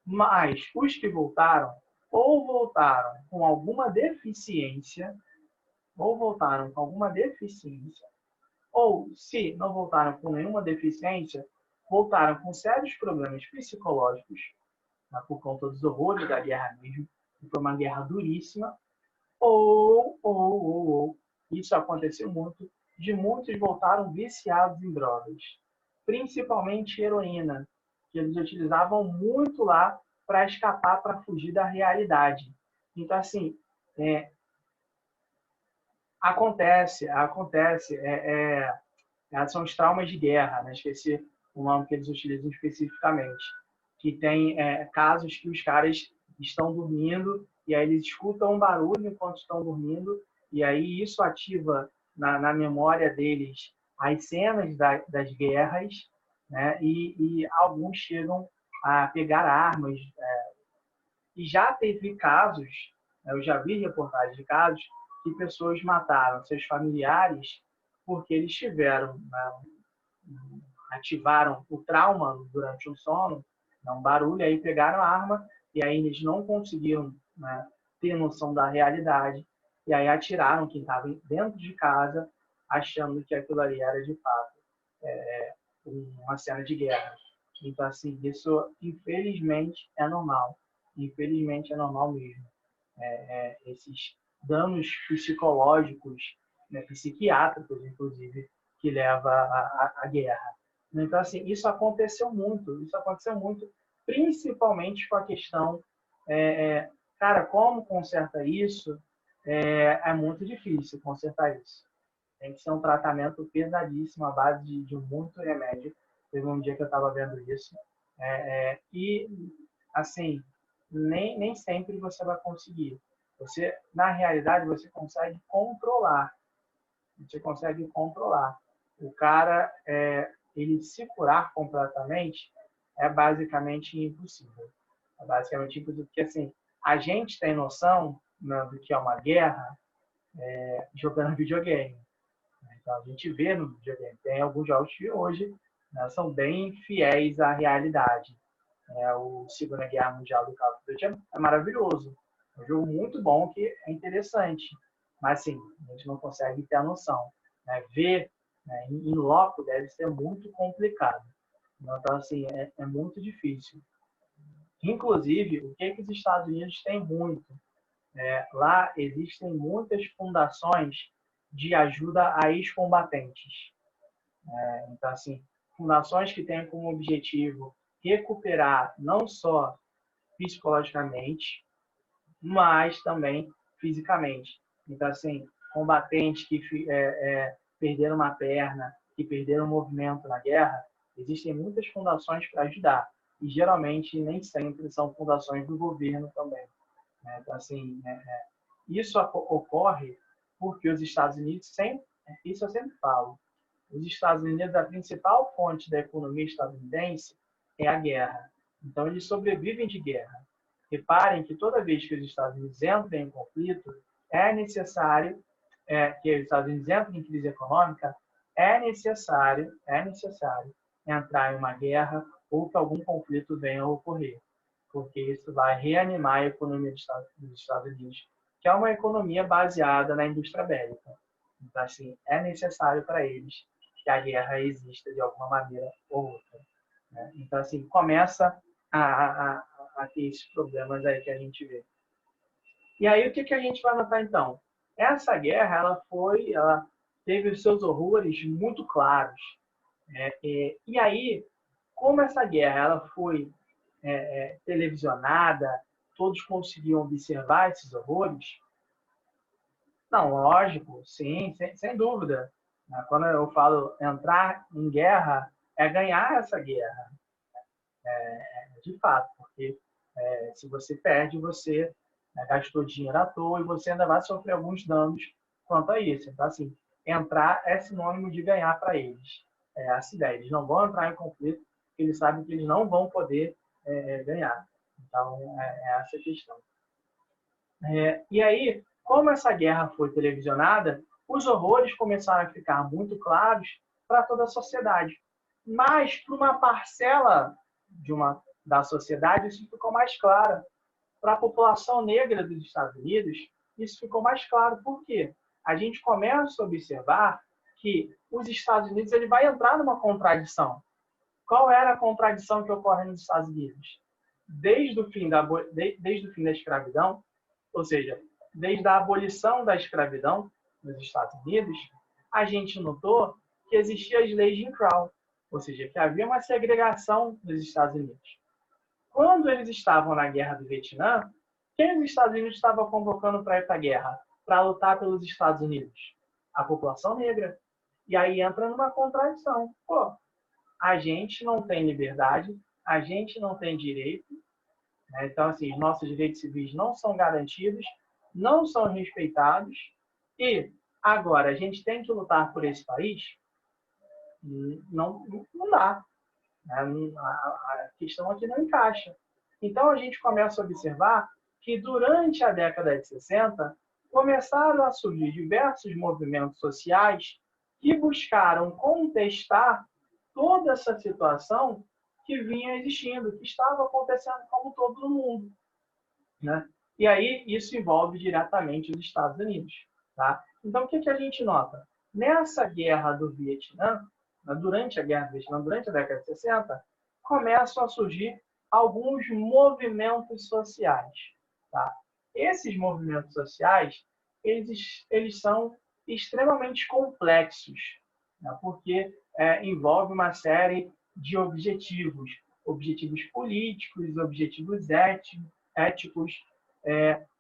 Speaker 1: mas os que voltaram, ou voltaram com alguma deficiência, ou se não voltaram com nenhuma deficiência, voltaram com sérios problemas psicológicos, né, por conta dos horrores da guerra mesmo, que foi uma guerra duríssima, ou, isso aconteceu muito, de muitos voltaram viciados em drogas, principalmente heroína, que eles utilizavam muito lá para escapar, para fugir da realidade. Então, assim, acontece, são os traumas de guerra, né? Esqueci o nome que eles utilizam especificamente, que tem casos que os caras estão dormindo e aí eles escutam um barulho enquanto estão dormindo e aí isso ativa na memória deles as cenas das guerras, né? E alguns chegam a pegar armas. E já teve casos, né? Eu já vi reportagens de casos que pessoas mataram seus familiares porque eles tiveram, né, ativaram o trauma durante o sono, um barulho, aí pegaram a arma e aí eles não conseguiram, né, ter noção da realidade e aí atiraram quem estava dentro de casa, achando que aquilo ali era de fato uma cena de guerra. Então, assim, isso infelizmente é normal. Infelizmente é normal mesmo. Esses danos psicológicos, né, psiquiátricos, inclusive, que leva à guerra. Então, assim, isso aconteceu muito, principalmente com a questão, cara, como conserta isso? É muito difícil consertar isso. Tem que ser um tratamento pesadíssimo, à base de muito remédio. Teve um dia que eu estava vendo isso. E, assim, nem sempre você vai conseguir. Na realidade, você consegue controlar. O cara, ele se curar completamente é basicamente impossível. Porque, assim, a gente tem noção, né, do que é uma guerra jogando videogame. Então, a gente vê no videogame. Tem alguns jogos que hoje, né, são bem fiéis à realidade. O Segunda Guerra Mundial do Call of Duty é maravilhoso. É um jogo muito bom que é interessante. Mas, assim, a gente não consegue ter a noção. Ver
Speaker 2: né? Em loco deve ser muito complicado. Então, assim, é muito difícil. Inclusive, o que os Estados Unidos têm muito? Lá existem muitas fundações de ajuda a ex-combatentes. Então, assim, fundações que têm como objetivo recuperar não só psicologicamente, mas também fisicamente. Então, assim, combatentes que perderam uma perna, que perderam um movimento na guerra, existem muitas fundações para ajudar. E, geralmente, nem sempre são fundações do governo também. Né? Então, assim, isso ocorre porque os Estados Unidos sempre, isso eu sempre falo, os Estados Unidos, a principal fonte da economia estadunidense é a guerra. Então, eles sobrevivem de guerra. Reparem que toda vez que os Estados Unidos entram em conflito, é necessário que os Estados Unidos entrem em crise econômica, é necessário entrar em uma guerra ou que algum conflito venha a ocorrer, porque isso vai reanimar a economia dos Estados Unidos, que é uma economia baseada na indústria bélica. Então, assim, é necessário para eles que a guerra exista de alguma maneira ou outra. Né? Então, assim, começa a ter esses problemas aí que a gente vê. E aí, o que a gente vai notar, então? Essa guerra, ela teve os seus horrores muito claros. Né? E aí, como essa guerra ela foi televisionada, todos conseguiam observar esses horrores? Não, lógico, sim, sem dúvida. Quando eu falo entrar em guerra, é ganhar essa guerra, de fato, porque se você perde, você gastou dinheiro à toa e você ainda vai sofrer alguns danos quanto a isso. Então, assim, entrar é sinônimo de ganhar para eles. É essa ideia. Eles não vão entrar em conflito, porque eles sabem que eles não vão poder ganhar. Então, é essa a questão. E aí, como essa guerra foi televisionada, os horrores começaram a ficar muito claros para toda a sociedade. Mas para uma parcela da sociedade, isso ficou mais claro. Para a população negra dos Estados Unidos, isso ficou mais claro. Por quê? A gente começa a observar que os Estados Unidos ele vai entrar numa contradição. Qual era a contradição que ocorre nos Estados Unidos? Desde o fim da escravidão, ou seja, desde a abolição da escravidão nos Estados Unidos, a gente notou que existiam as leis de Jim Crow, ou seja, que havia uma segregação nos Estados Unidos. Quando eles estavam na guerra do Vietnã, quem os Estados Unidos estava convocando para ir para a guerra? Para lutar pelos Estados Unidos? A população negra. E aí entra numa contradição. Pô, a gente não tem liberdade, a gente não tem direito, né? Então, assim, os nossos direitos civis não são garantidos, não são respeitados, e agora a gente tem que lutar por esse país? Não, não dá. A questão aqui não encaixa. Então, a gente começa a observar que durante a década de 60, começaram a surgir diversos movimentos sociais que buscaram contestar toda essa situação que vinha existindo, que estava acontecendo como todo mundo. Né? E aí, isso envolve diretamente os Estados Unidos. Tá? Então, o que a gente nota? Nessa guerra do Vietnã, durante a guerra do Vietnã, durante a década de 60, começam a surgir alguns movimentos sociais. Tá? Esses movimentos sociais, eles são extremamente complexos, né? Porque envolve uma série de objetivos políticos, objetivos éticos,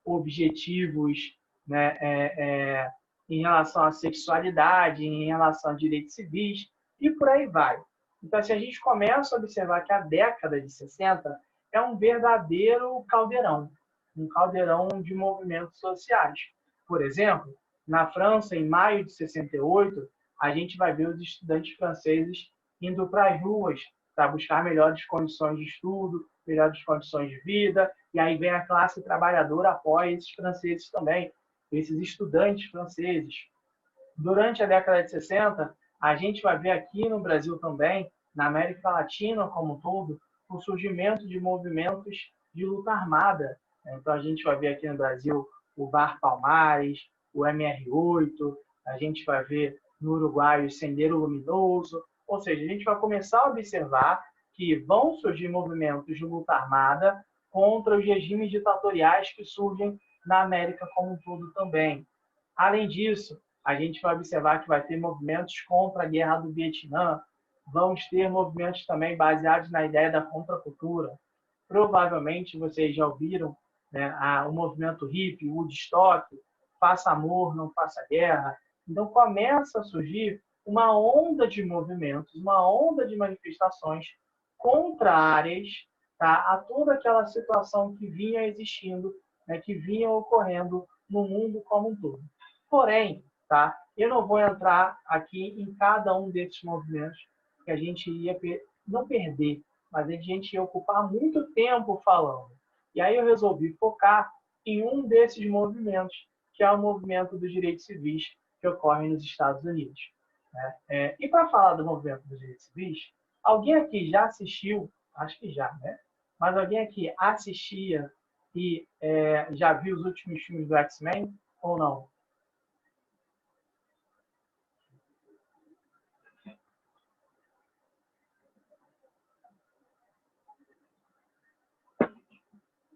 Speaker 2: objetivos, né, em relação à sexualidade, em relação a direitos civis, e por aí vai. Então, se a gente começa a observar que a década de 60 é um verdadeiro caldeirão, um caldeirão de movimentos sociais. Por exemplo, na França, em maio de 68, a gente vai ver os estudantes franceses indo para as ruas para buscar melhores condições de estudo, melhores condições de vida, e aí vem a classe trabalhadora apoia esses franceses também, esses estudantes franceses. Durante a década de 60, a gente vai ver aqui no Brasil também, na América Latina como um todo, o surgimento de movimentos de luta armada. Então, a gente vai ver aqui no Brasil o VAR Palmares, o MR8, a gente vai ver no Uruguai o Sendero Luminoso, ou seja, a gente vai começar a observar que vão surgir movimentos de luta armada contra os regimes ditatoriais que surgem na América como um todo também. Além disso, a gente vai observar que vai ter movimentos contra a Guerra do Vietnã, vamos ter movimentos também baseados na ideia da contracultura. Provavelmente vocês já ouviram, né, o movimento hippie, o Woodstock, faça amor, não faça guerra. Então começa a surgir uma onda de movimentos, uma onda de manifestações contrárias, tá, a toda aquela situação que vinha existindo, né, que vinha ocorrendo no mundo como um todo. Porém, tá, eu não vou entrar aqui em cada um desses movimentos, que a gente ia não perder, mas a gente ia ocupar muito tempo falando. E aí eu resolvi focar em um desses movimentos, que é o movimento dos direitos civis que ocorre nos Estados Unidos. Né? E para falar do movimento dos direitos civis, alguém aqui já assistiu, acho que já, né? Mas alguém aqui assistia e já viu os últimos filmes do X-Men ou não?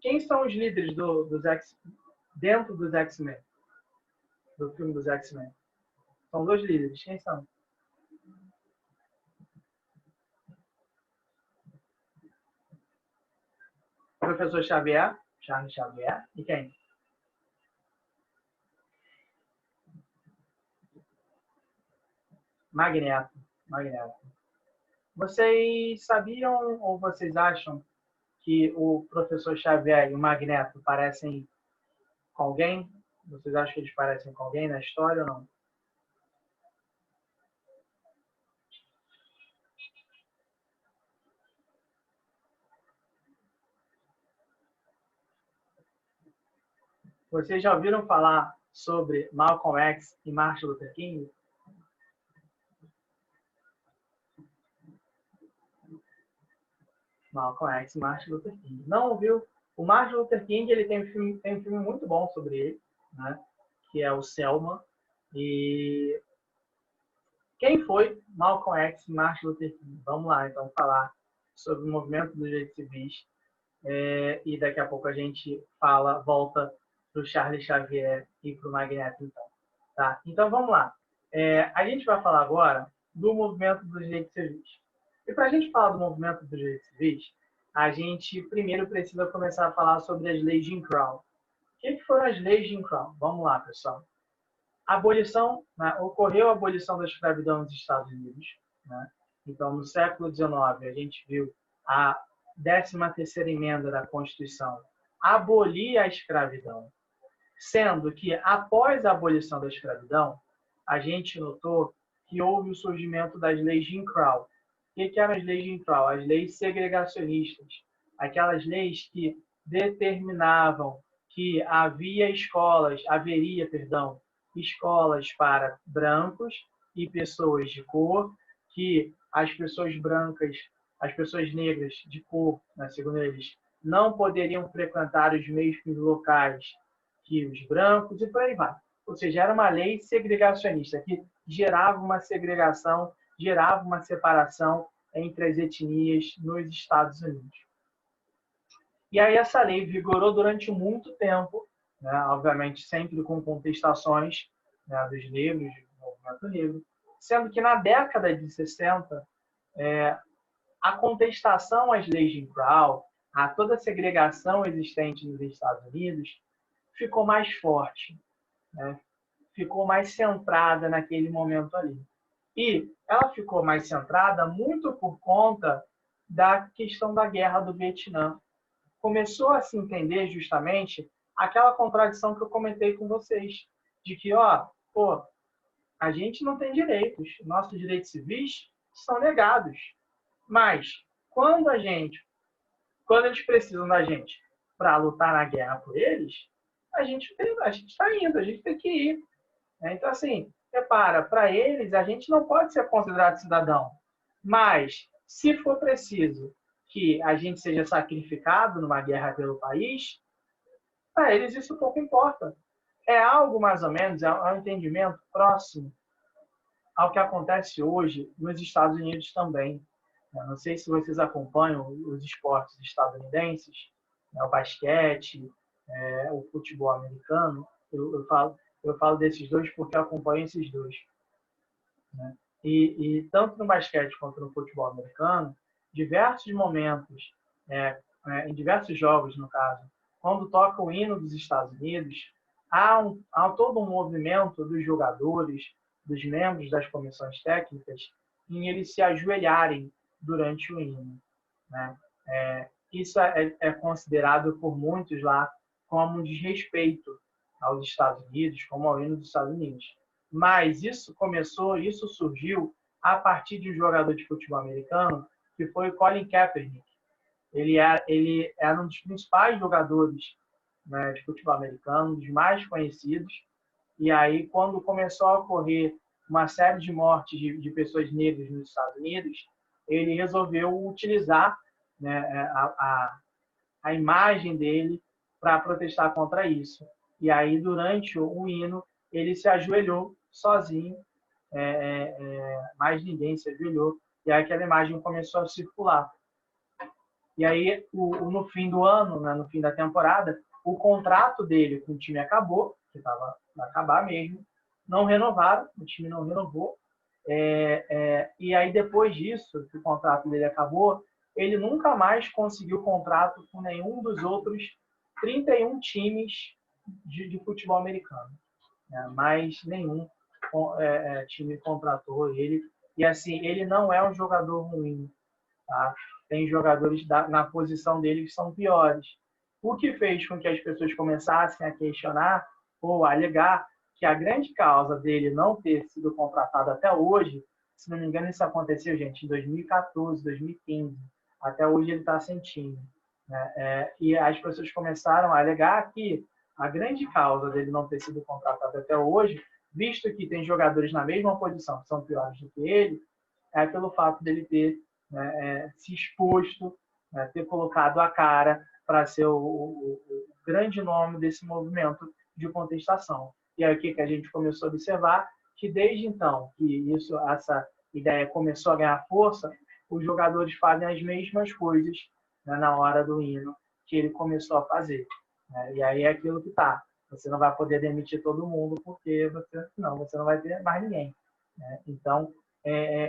Speaker 2: Quem são os líderes dentro dos X-Men? Do filme dos X-Men? São dois líderes. Quem são? Professor Xavier, Charles Xavier, e quem? Magneto. Vocês sabiam ou vocês acham que o professor Xavier e o Magneto parecem com alguém? Vocês acham que eles parecem com alguém na história ou não? Vocês já ouviram falar sobre Malcolm X e Martin Luther King? Malcolm X e Martin Luther King. Não ouviu? O Martin Luther King ele tem um filme muito bom sobre ele, né? Que é o Selma. E quem foi Malcolm X e Martin Luther King? Vamos lá, então, falar sobre o movimento dos direitos civis. E daqui a pouco a gente volta para o Charles Xavier e para o Magneto, então. Tá? Então, vamos lá. A gente vai falar agora do movimento dos direitos civis. E para a gente falar do movimento dos direitos civis, a gente primeiro precisa começar a falar sobre as leis de Jim Crow. O que foram as leis de Jim Crow? Vamos lá, pessoal. Ocorreu a abolição da escravidão nos Estados Unidos. Né? Então, no século XIX, a gente viu a 13ª emenda da Constituição abolir a escravidão, sendo que, após a abolição da escravidão, a gente notou que houve o surgimento das leis de Jim Crow. O que eram as leis de Jim Crow? As leis segregacionistas, aquelas leis que determinavam que haveria escolas para brancos e pessoas de cor, que as pessoas brancas, as pessoas negras de cor, né, segundo eles, não poderiam frequentar os mesmos locais que os brancos e por aí vai. Ou seja, era uma lei segregacionista que gerava uma segregação, gerava uma separação entre as etnias nos Estados Unidos. E aí essa lei vigorou durante muito tempo, né, obviamente sempre com contestações, né, dos negros, do movimento negro, sendo que na década de 60, a contestação às leis de Jim Crow, a toda a segregação existente nos Estados Unidos, ficou mais forte, né? Ficou mais centrada naquele momento ali. E ela ficou mais centrada muito por conta da questão da Guerra do Vietnã. Começou a se entender justamente aquela contradição que eu comentei com vocês, de que, a gente não tem direitos, nossos direitos civis são negados. Mas, quando eles precisam da gente para lutar na guerra por eles, a gente está indo, a gente tem que ir. Então, assim, repara, para eles, a gente não pode ser considerado cidadão. Mas, se for preciso que a gente seja sacrificado numa guerra pelo país, para eles isso pouco importa. É algo mais ou menos, é um entendimento próximo ao que acontece hoje nos Estados Unidos também. Eu não sei se vocês acompanham os esportes estadunidenses, né, o basquete, o futebol americano. Eu falo desses dois porque eu acompanho esses dois. Né? E tanto no basquete quanto no futebol americano, diversos momentos, em diversos jogos, no caso, quando toca o hino dos Estados Unidos, há todo um movimento dos jogadores, dos membros das comissões técnicas, em eles se ajoelharem durante o hino. Né? Isso é considerado por muitos lá como um desrespeito aos Estados Unidos, como ao hino dos Estados Unidos. Mas isso surgiu a partir de um jogador de futebol americano, que foi o Colin Kaepernick. Ele era um dos principais jogadores, né, de futebol americano, um dos mais conhecidos. E aí, quando começou a ocorrer uma série de mortes de pessoas negras nos Estados Unidos, ele resolveu utilizar, né, a imagem dele para protestar contra isso. E aí, durante o hino, ele se ajoelhou sozinho, mais ninguém se ajoelhou, e aí aquela imagem começou a circular. E aí, no fim do ano, né, no fim da temporada, o contrato dele com o time acabou, que estava para acabar mesmo, não renovaram, o time não renovou, e aí depois disso, que o contrato dele acabou, ele nunca mais conseguiu contrato com nenhum dos outros 31 times de futebol americano. Mas nenhum time contratou ele. E assim, ele não é um jogador ruim. Tá? Tem jogadores na posição dele que são piores. O que fez com que as pessoas começassem a questionar ou a alegar que a grande causa dele não ter sido contratado até hoje, se não me engano, isso aconteceu, gente, em 2014, 2015. Até hoje ele está sem time. Né? E as pessoas começaram a alegar que a grande causa dele não ter sido contratado até hoje, visto que tem jogadores na mesma posição que são piores do que ele, é pelo fato dele ter se exposto, ter colocado a cara para ser o grande nome desse movimento de contestação. E aí o que a gente começou a observar? Que desde então que essa ideia começou a ganhar força, os jogadores fazem as mesmas coisas, né, na hora do hino que ele começou a fazer. E aí é aquilo que está. Você não vai poder demitir todo mundo porque você não vai ter mais ninguém. Né? Então,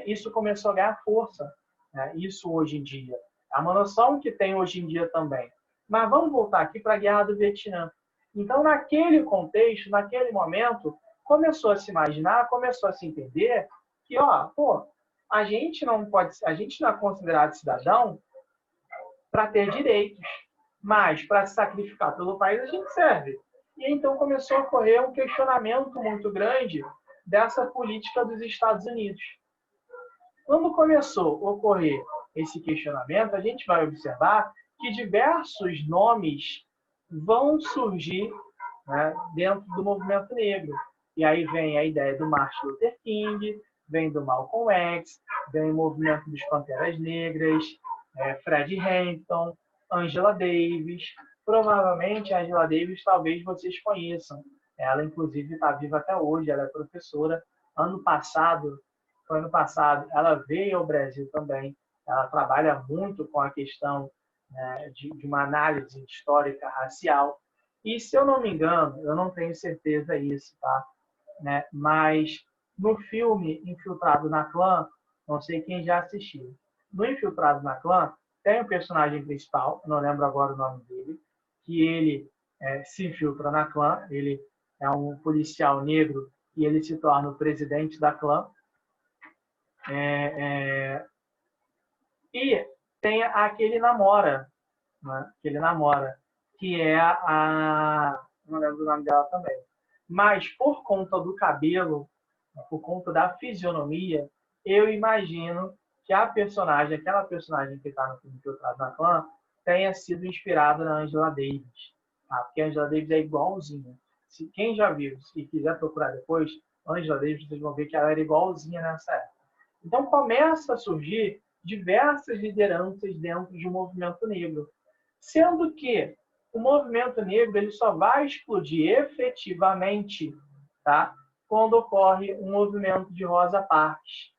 Speaker 2: isso começou a ganhar força. Né? Isso hoje em dia. É uma noção que tem hoje em dia também. Mas vamos voltar aqui para a Guerra do Vietnã. Então, naquele contexto, naquele momento, começou a se imaginar, começou a se entender que, a gente não é considerado cidadão para ter direitos, mas para se sacrificar pelo país a gente serve. E então começou a ocorrer um questionamento muito grande dessa política dos Estados Unidos. Quando começou a ocorrer esse questionamento, a gente vai observar que diversos nomes vão surgir, né, dentro do movimento negro. E aí vem a ideia do Martin Luther King, vem do Malcolm X, vem o movimento dos Panteras Negras, Fred Hampton, Angela Davis. Provavelmente a Angela Davis talvez vocês conheçam. Ela, inclusive, está viva até hoje, ela é professora. Ano passado, ela veio ao Brasil também. Ela trabalha muito com a questão, né, de uma análise histórica racial. E, se eu não me engano, eu não tenho certeza disso, tá? Né? Mas no filme Infiltrado na Clã, não sei quem já assistiu. No Infiltrado na Clã, tem um personagem principal, não lembro agora o nome dele, que ele se infiltra na clã, ele é um policial negro e ele se torna o presidente da clã. E tem a que ele namora, né? Que é não lembro o nome dela também. Mas por conta do cabelo, por conta da fisionomia, eu imagino que aquela personagem que está no filme Infiltrado na Clã, tenha sido inspirada na Angela Davis. Tá? Porque a Angela Davis é igualzinha. Se quem já viu e quiser procurar depois, Angela Davis, vocês vão ver que ela era igualzinha nessa época. Então começa a surgir diversas lideranças dentro do movimento negro. Sendo que o movimento negro ele só vai explodir efetivamente, tá? quando ocorre um movimento de Rosa Parks.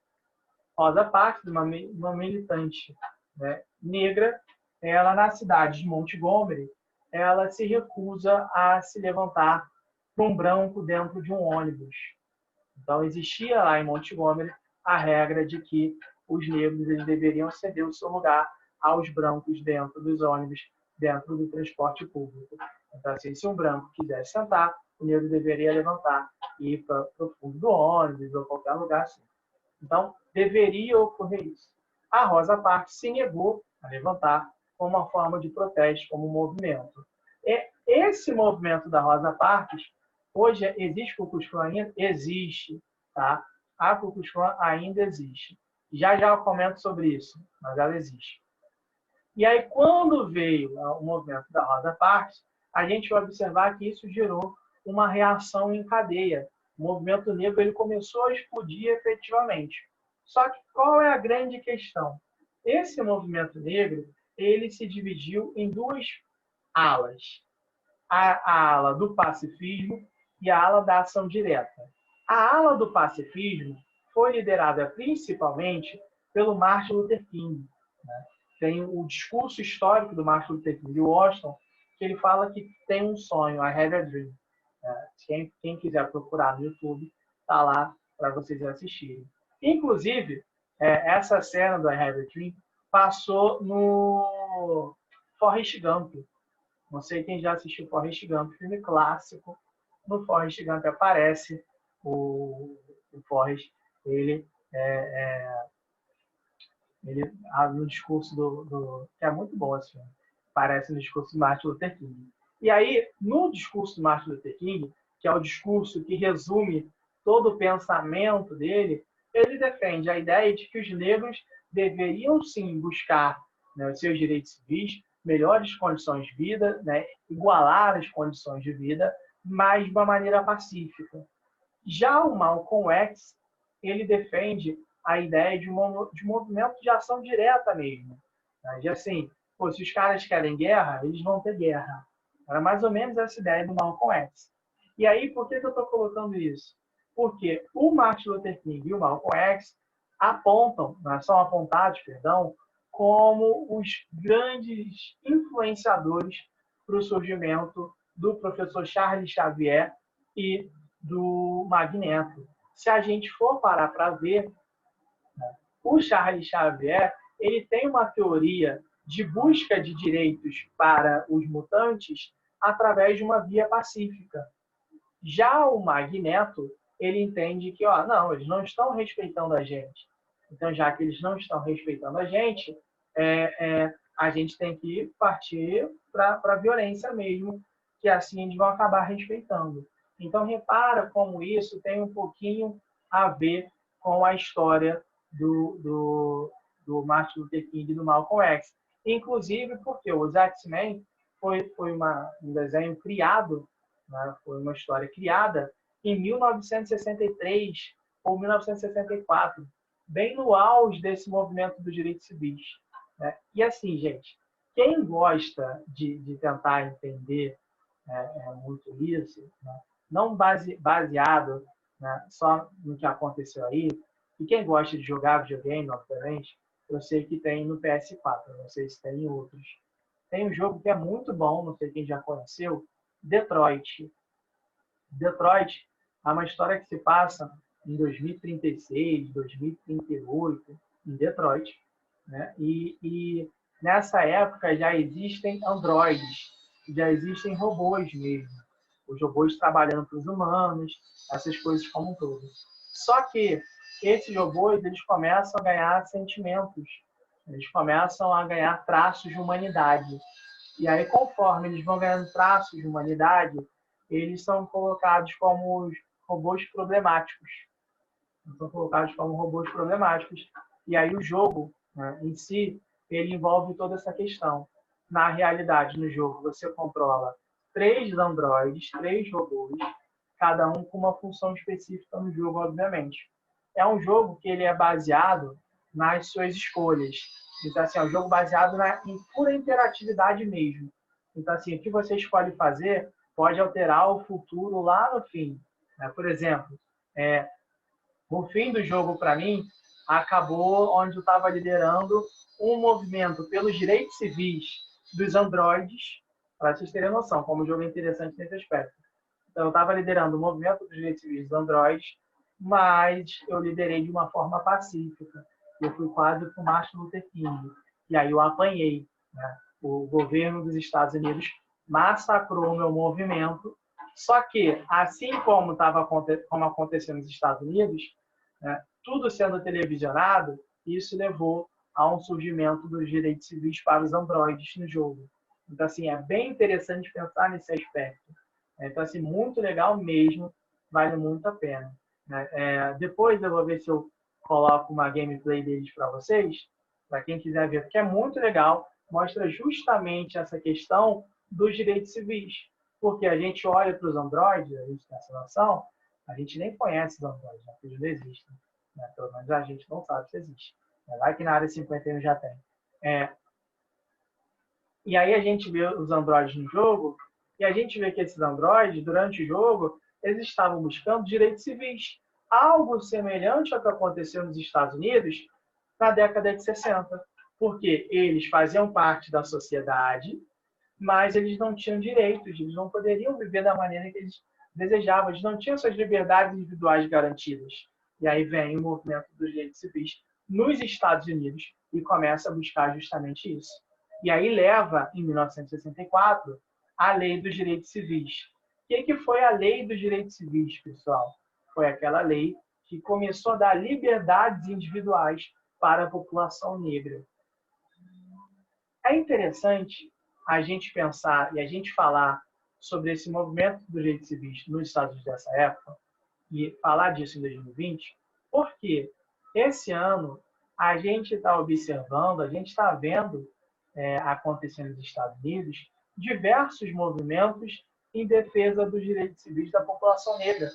Speaker 2: Rosa Parks, uma militante, né, negra, ela na cidade de Montgomery, ela se recusa a se levantar para um branco dentro de um ônibus. Então, existia lá em Montgomery a regra de que os negros eles deveriam ceder o seu lugar aos brancos dentro dos ônibus, dentro do transporte público. Então, assim, se um branco quisesse sentar, o negro deveria levantar e ir para o fundo do ônibus ou qualquer lugar assim. Então, deveria ocorrer isso. A Rosa Parks se negou a levantar como uma forma de protesto, como um movimento. E esse movimento da Rosa Parks, hoje existe Ku Klux Klan ainda? Existe. Tá? A Ku Klux Klan ainda existe. Já eu comento sobre isso, mas ela existe. E aí, quando veio o movimento da Rosa Parks, a gente vai observar que isso gerou uma reação em cadeia. O movimento negro ele começou a explodir efetivamente. Só que qual é a grande questão? Esse movimento negro ele se dividiu em duas alas. A ala do pacifismo e a ala da ação direta. A ala do pacifismo foi liderada principalmente pelo Martin Luther King. Né? Tem o discurso histórico do Martin Luther King de Washington, que ele fala que tem um sonho, I have a dream. Quem quiser procurar no YouTube, está lá para vocês assistirem. Inclusive, essa cena do I have a dream passou no Forrest Gump. Não sei quem já assistiu Forrest Gump, filme clássico. No Forrest Gump aparece o Forrest, ele no discurso que é muito bom esse filme, aparece no discurso do Martin Luther King. E aí, no discurso do Martin Luther King, que é o discurso que resume todo o pensamento dele, ele defende a ideia de que os negros deveriam sim buscar, né, os seus direitos civis, melhores condições de vida, né, igualar as condições de vida, mas de uma maneira pacífica. Já o Malcolm X, ele defende a ideia de movimento de ação direta mesmo. Né? De assim, pô, se os caras querem guerra, eles vão ter guerra. Era mais ou menos essa ideia do Malcolm X. E aí, por que eu estou colocando isso? Porque o Martin Luther King e o Malcolm X são apontados, como os grandes influenciadores para o surgimento do professor Charles Xavier e do Magneto. Se a gente for parar para ver, o Charles Xavier ele tem uma teoria de busca de direitos para os mutantes através de uma via pacífica. Já o Magneto, ele entende que, não, eles não estão respeitando a gente. Então, já que eles não estão respeitando a gente tem que partir para a violência mesmo, que assim eles vão acabar respeitando. Então, repara como isso tem um pouquinho a ver com a história do Martin Luther King e do Malcolm X. Inclusive porque os X-Men foi um desenho criado, né, foi uma história criada em 1963 ou 1964, bem no auge desse movimento dos direitos civis. Né? E assim, gente, quem gosta de tentar entender muito isso, né, não baseado, né, só no que aconteceu aí, e quem gosta de jogar videogame, obviamente, eu sei que tem no PS4, não sei se tem em outros. Tem um jogo que é muito bom, não sei quem já conheceu, Detroit. Detroit é uma história que se passa em 2036, 2038, em Detroit. Né? E nessa época já existem androides, já existem robôs mesmo. Os robôs trabalhando para os humanos, essas coisas como um todo. Só que esses robôs eles começam a ganhar sentimentos, eles começam a ganhar traços de humanidade. E aí, conforme eles vão ganhando traços de humanidade, eles são colocados como robôs problemáticos. São colocados como robôs problemáticos. E aí o jogo, né, em si, ele envolve toda essa questão. Na realidade, no jogo, você controla 3 androides, 3 robôs, cada um com uma função específica no jogo, obviamente. É um jogo que ele é baseado nas suas escolhas. Então, assim, é um jogo baseado em pura interatividade mesmo. Então, assim, o que você escolhe fazer pode alterar o futuro lá no fim. Né? Por exemplo, o fim do jogo, para mim, acabou onde eu estava liderando um movimento pelos direitos civis dos androides, para vocês terem noção, como o jogo é interessante nesse aspecto. Então, eu estava liderando o movimento dos direitos civis dos androides, mas eu liderei de uma forma pacífica. Eu fui quase para o Martin Luther King. E aí eu apanhei. Né? O governo dos Estados Unidos massacrou o meu movimento. Só que, assim como aconteceu nos Estados Unidos, né, tudo sendo televisionado, isso levou a um surgimento dos direitos civis para os androides no jogo. Então, assim, é bem interessante pensar nesse aspecto. Então, assim, muito legal mesmo, vale muito a pena. Depois eu vou ver se eu coloco uma gameplay deles para vocês, para quem quiser ver, porque é muito legal, mostra justamente essa questão dos direitos civis. Porque a gente olha para os androides, a gente tem essa noção, a gente nem conhece os androides, né? Eles não existem. Né? Pelo menos a gente não sabe se existe. Vai que na área 51 já tem. E aí a gente vê os androides no jogo, e a gente vê que esses androides, durante o jogo, eles estavam buscando direitos civis. Algo semelhante ao que aconteceu nos Estados Unidos na década de 60. Porque eles faziam parte da sociedade, mas eles não tinham direitos, eles não poderiam viver da maneira que eles desejavam, eles não tinham suas liberdades individuais garantidas. E aí vem o movimento dos direitos civis nos Estados Unidos e começa a buscar justamente isso. E aí leva, em 1964, a Lei dos Direitos Civis. O que foi a Lei dos Direitos Civis, pessoal? Foi aquela lei que começou a dar liberdades individuais para a população negra. É interessante a gente pensar e a gente falar sobre esse movimento dos direitos civis nos Estados Unidos dessa época e falar disso em 2020, porque esse ano a gente está observando, a gente está vendo acontecendo nos Estados Unidos diversos movimentos em defesa dos direitos civis da população negra.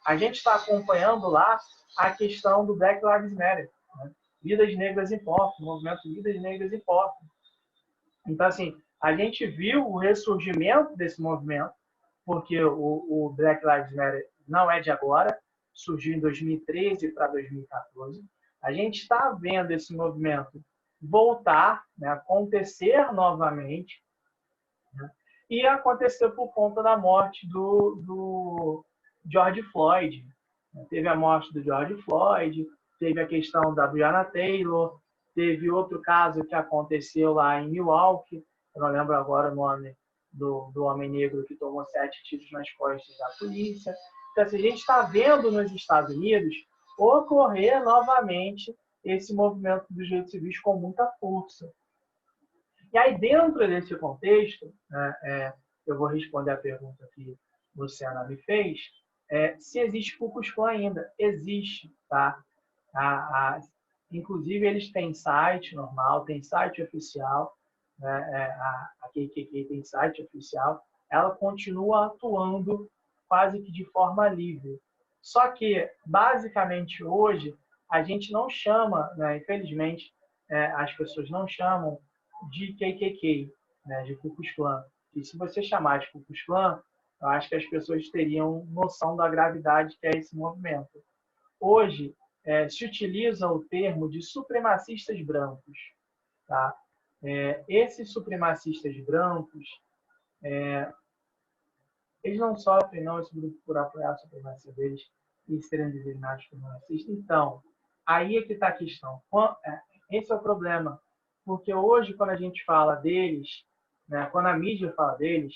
Speaker 2: A gente está acompanhando lá a questão do Black Lives Matter, né? Vidas negras importam, o movimento Vidas Negras importam. Então, assim, a gente viu o ressurgimento desse movimento, porque o Black Lives Matter não é de agora, surgiu em 2013 para 2014. A gente está vendo esse movimento voltar, né, acontecer novamente, né, e aconteceu por conta da morte do George Floyd. Teve a morte do George Floyd, teve a questão da Breonna Taylor, teve outro caso que aconteceu lá em Milwaukee, eu não lembro agora o nome do homem negro que tomou 7 tiros nas costas da polícia. Então, assim, a gente está vendo nos Estados Unidos ocorrer novamente esse movimento dos direitos civis com muita força. E aí, dentro desse contexto, eu vou responder a pergunta que a Luciana me fez, se existe Ku Klux Klan ainda. Existe, tá? Inclusive, eles têm site normal, tem site oficial, né? A KKK tem site oficial, ela continua atuando quase que de forma livre. Só que, basicamente, hoje, a gente não chama, né, infelizmente, as pessoas não chamam de KKK, né, de Ku Klux Klan. E se você chamar de Ku Klux Klan, eu acho que as pessoas teriam noção da gravidade que é esse movimento. Hoje, se utiliza o termo de supremacistas brancos. Tá? Esses supremacistas brancos, eles não sofrem, não, esse grupo, por apoiar a supremacia deles e serem designados como racistas. Então, aí é que está a questão. Esse é o problema. Porque hoje, quando a gente fala deles, né, quando a mídia fala deles,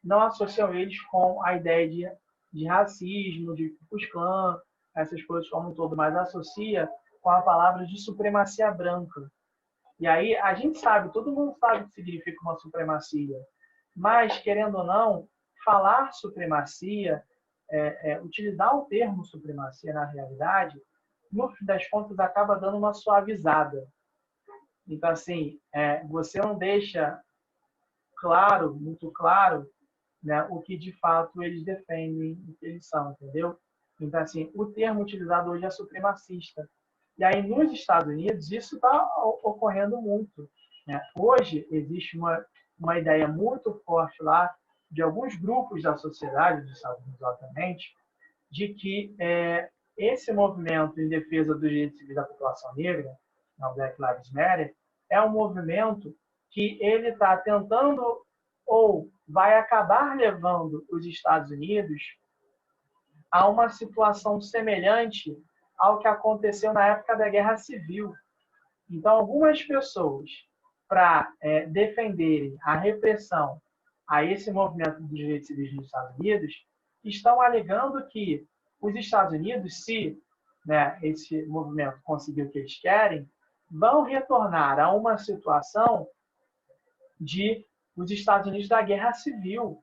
Speaker 2: não associam eles com a ideia de racismo, de Ku Klux Klan, essas coisas como um todo, mas associa com a palavra de supremacia branca. E aí a gente sabe, todo mundo sabe o que significa uma supremacia, mas, querendo ou não, falar supremacia, utilizar o termo supremacia na realidade, no fim das contas, acaba dando uma suavizada. Então, assim, você não deixa claro, muito claro, né, o que de fato eles defendem, o que eles são, entendeu? Então, assim, o termo utilizado hoje é supremacista. E aí, nos Estados Unidos, isso está ocorrendo muito, né? Hoje, existe uma ideia muito forte lá de alguns grupos da sociedade, dos Estados Unidos, obviamente, de que esse movimento em defesa dos direitos civis da população negra, o Black Lives Matter, é um movimento que ele está tentando ou vai acabar levando os Estados Unidos a uma situação semelhante ao que aconteceu na época da Guerra Civil. Então, algumas pessoas, para defenderem a repressão a esse movimento dos direitos civis nos Estados Unidos, estão alegando que os Estados Unidos, se esse movimento conseguir o que eles querem, vão retornar a uma situação de os Estados Unidos da Guerra Civil.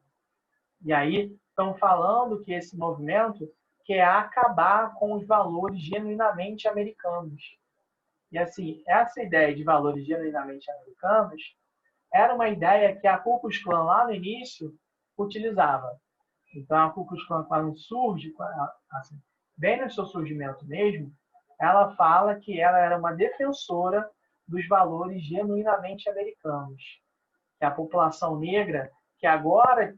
Speaker 2: E aí estão falando que esse movimento quer acabar com os valores genuinamente americanos. E assim, essa ideia de valores genuinamente americanos era uma ideia que a Ku Klux Klan lá no início utilizava. Então a Ku Klux Klan, quando surge, assim, bem no seu surgimento mesmo, ela fala que ela era uma defensora dos valores genuinamente americanos. Que a população negra, que agora,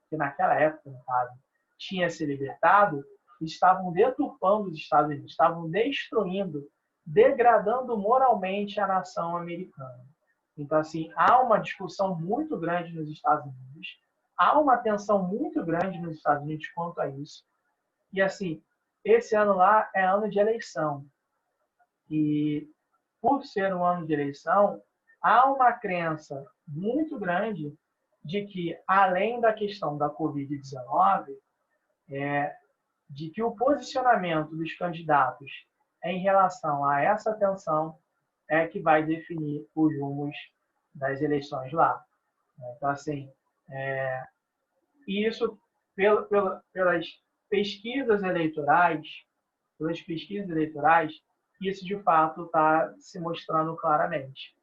Speaker 2: que naquela época, no caso, tinha se libertado, estavam deturpando os Estados Unidos, estavam destruindo, degradando moralmente a nação americana. Então, assim, há uma discussão muito grande nos Estados Unidos, há uma tensão muito grande nos Estados Unidos quanto a isso. E, assim, esse ano lá é ano de eleição. E, por ser um ano de eleição, há uma crença muito grande de que, além da questão da Covid-19, de que o posicionamento dos candidatos em relação a essa tensão é que vai definir os rumos das eleições lá. Então, assim, isso pelas pesquisas eleitorais, isso de fato está se mostrando claramente,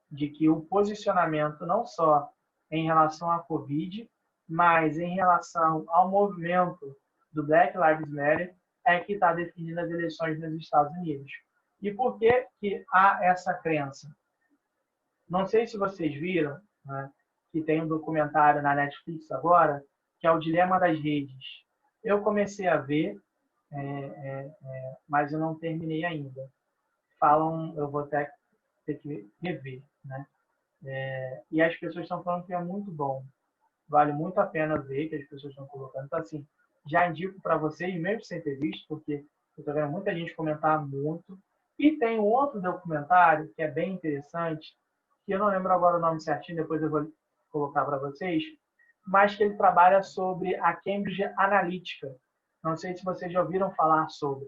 Speaker 2: de que o posicionamento não só em relação à Covid, mas em relação ao movimento do Black Lives Matter é que está definindo as eleições nos Estados Unidos. E por que que há essa crença? Não sei se vocês viram, né, que tem um documentário na Netflix agora, que é o Dilema das Redes. Eu comecei a ver, mas eu não terminei ainda. Falam, eu vou ter que rever, né? E as pessoas estão falando que é muito bom. Vale muito a pena ver, que as pessoas estão colocando. Então, assim, já indico para vocês, mesmo sem ter visto, porque eu estou vendo muita gente comentar muito. E tem um outro documentário que é bem interessante, que eu não lembro agora o nome certinho, depois eu vou colocar para vocês, mas que ele trabalha sobre a Cambridge Analytica. Não sei se vocês já ouviram falar sobre.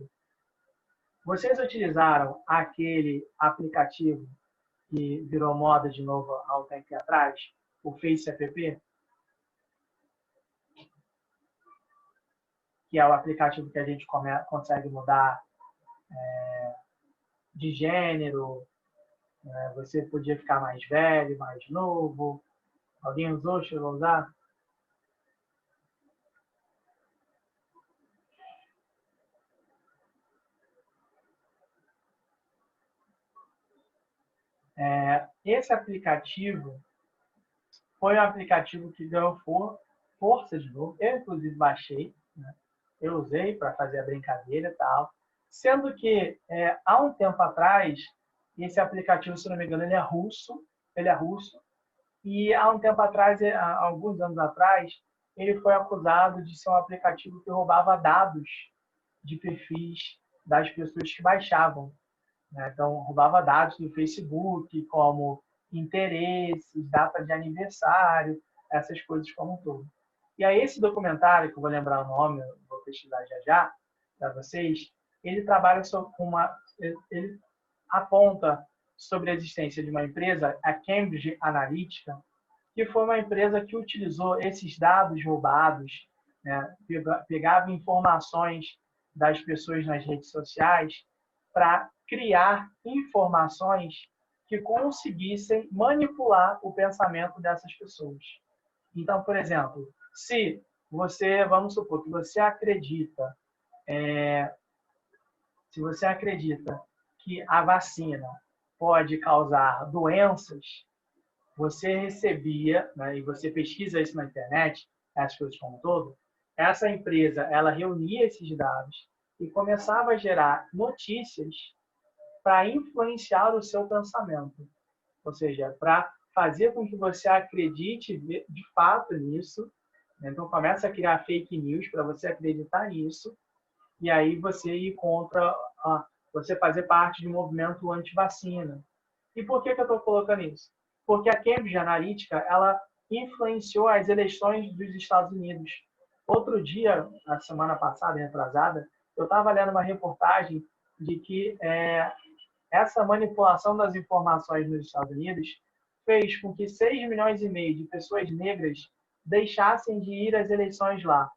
Speaker 2: Vocês utilizaram aquele aplicativo que virou moda de novo há um tempo atrás, o Face App? Que é o aplicativo que a gente consegue mudar de gênero, você podia ficar mais velho, mais novo. Alguém usou, chegou a usar? Esse aplicativo foi um aplicativo que ganhou força de novo. Eu, inclusive, baixei, né? Eu usei para fazer a brincadeira e tal. Sendo que, há um tempo atrás, esse aplicativo, se não me engano, ele é russo. E há um tempo atrás, há alguns anos atrás, ele foi acusado de ser um aplicativo que roubava dados de perfis das pessoas que baixavam. Então, roubava dados do Facebook, como interesses, data de aniversário, essas coisas como um todo. E aí, esse documentário, que eu vou lembrar o nome, eu vou pesquisar já para vocês, ele trabalha sobre ele aponta sobre a existência de uma empresa, a Cambridge Analytica, que foi uma empresa que utilizou esses dados roubados, né, pegava informações das pessoas nas redes sociais para criar informações que conseguissem manipular o pensamento dessas pessoas. Então, por exemplo, se você, vamos supor que você acredita, que a vacina pode causar doenças, você recebia, né, e você pesquisa isso na internet, essas coisas como um todo, essa empresa ela reunia esses dados e começava a gerar notícias para influenciar o seu pensamento, ou seja, para fazer com que você acredite de fato nisso. Então, começa a criar fake news para você acreditar nisso, e aí você ir contra, você fazer parte de um movimento anti-vacina. E por que eu estou colocando isso? Porque a Cambridge Analytica, ela influenciou as eleições dos Estados Unidos. Outro dia, na semana passada, retrasada, eu estava lendo uma reportagem de que essa manipulação das informações nos Estados Unidos fez com que 6,5 milhões de pessoas negras deixassem de ir às eleições lá.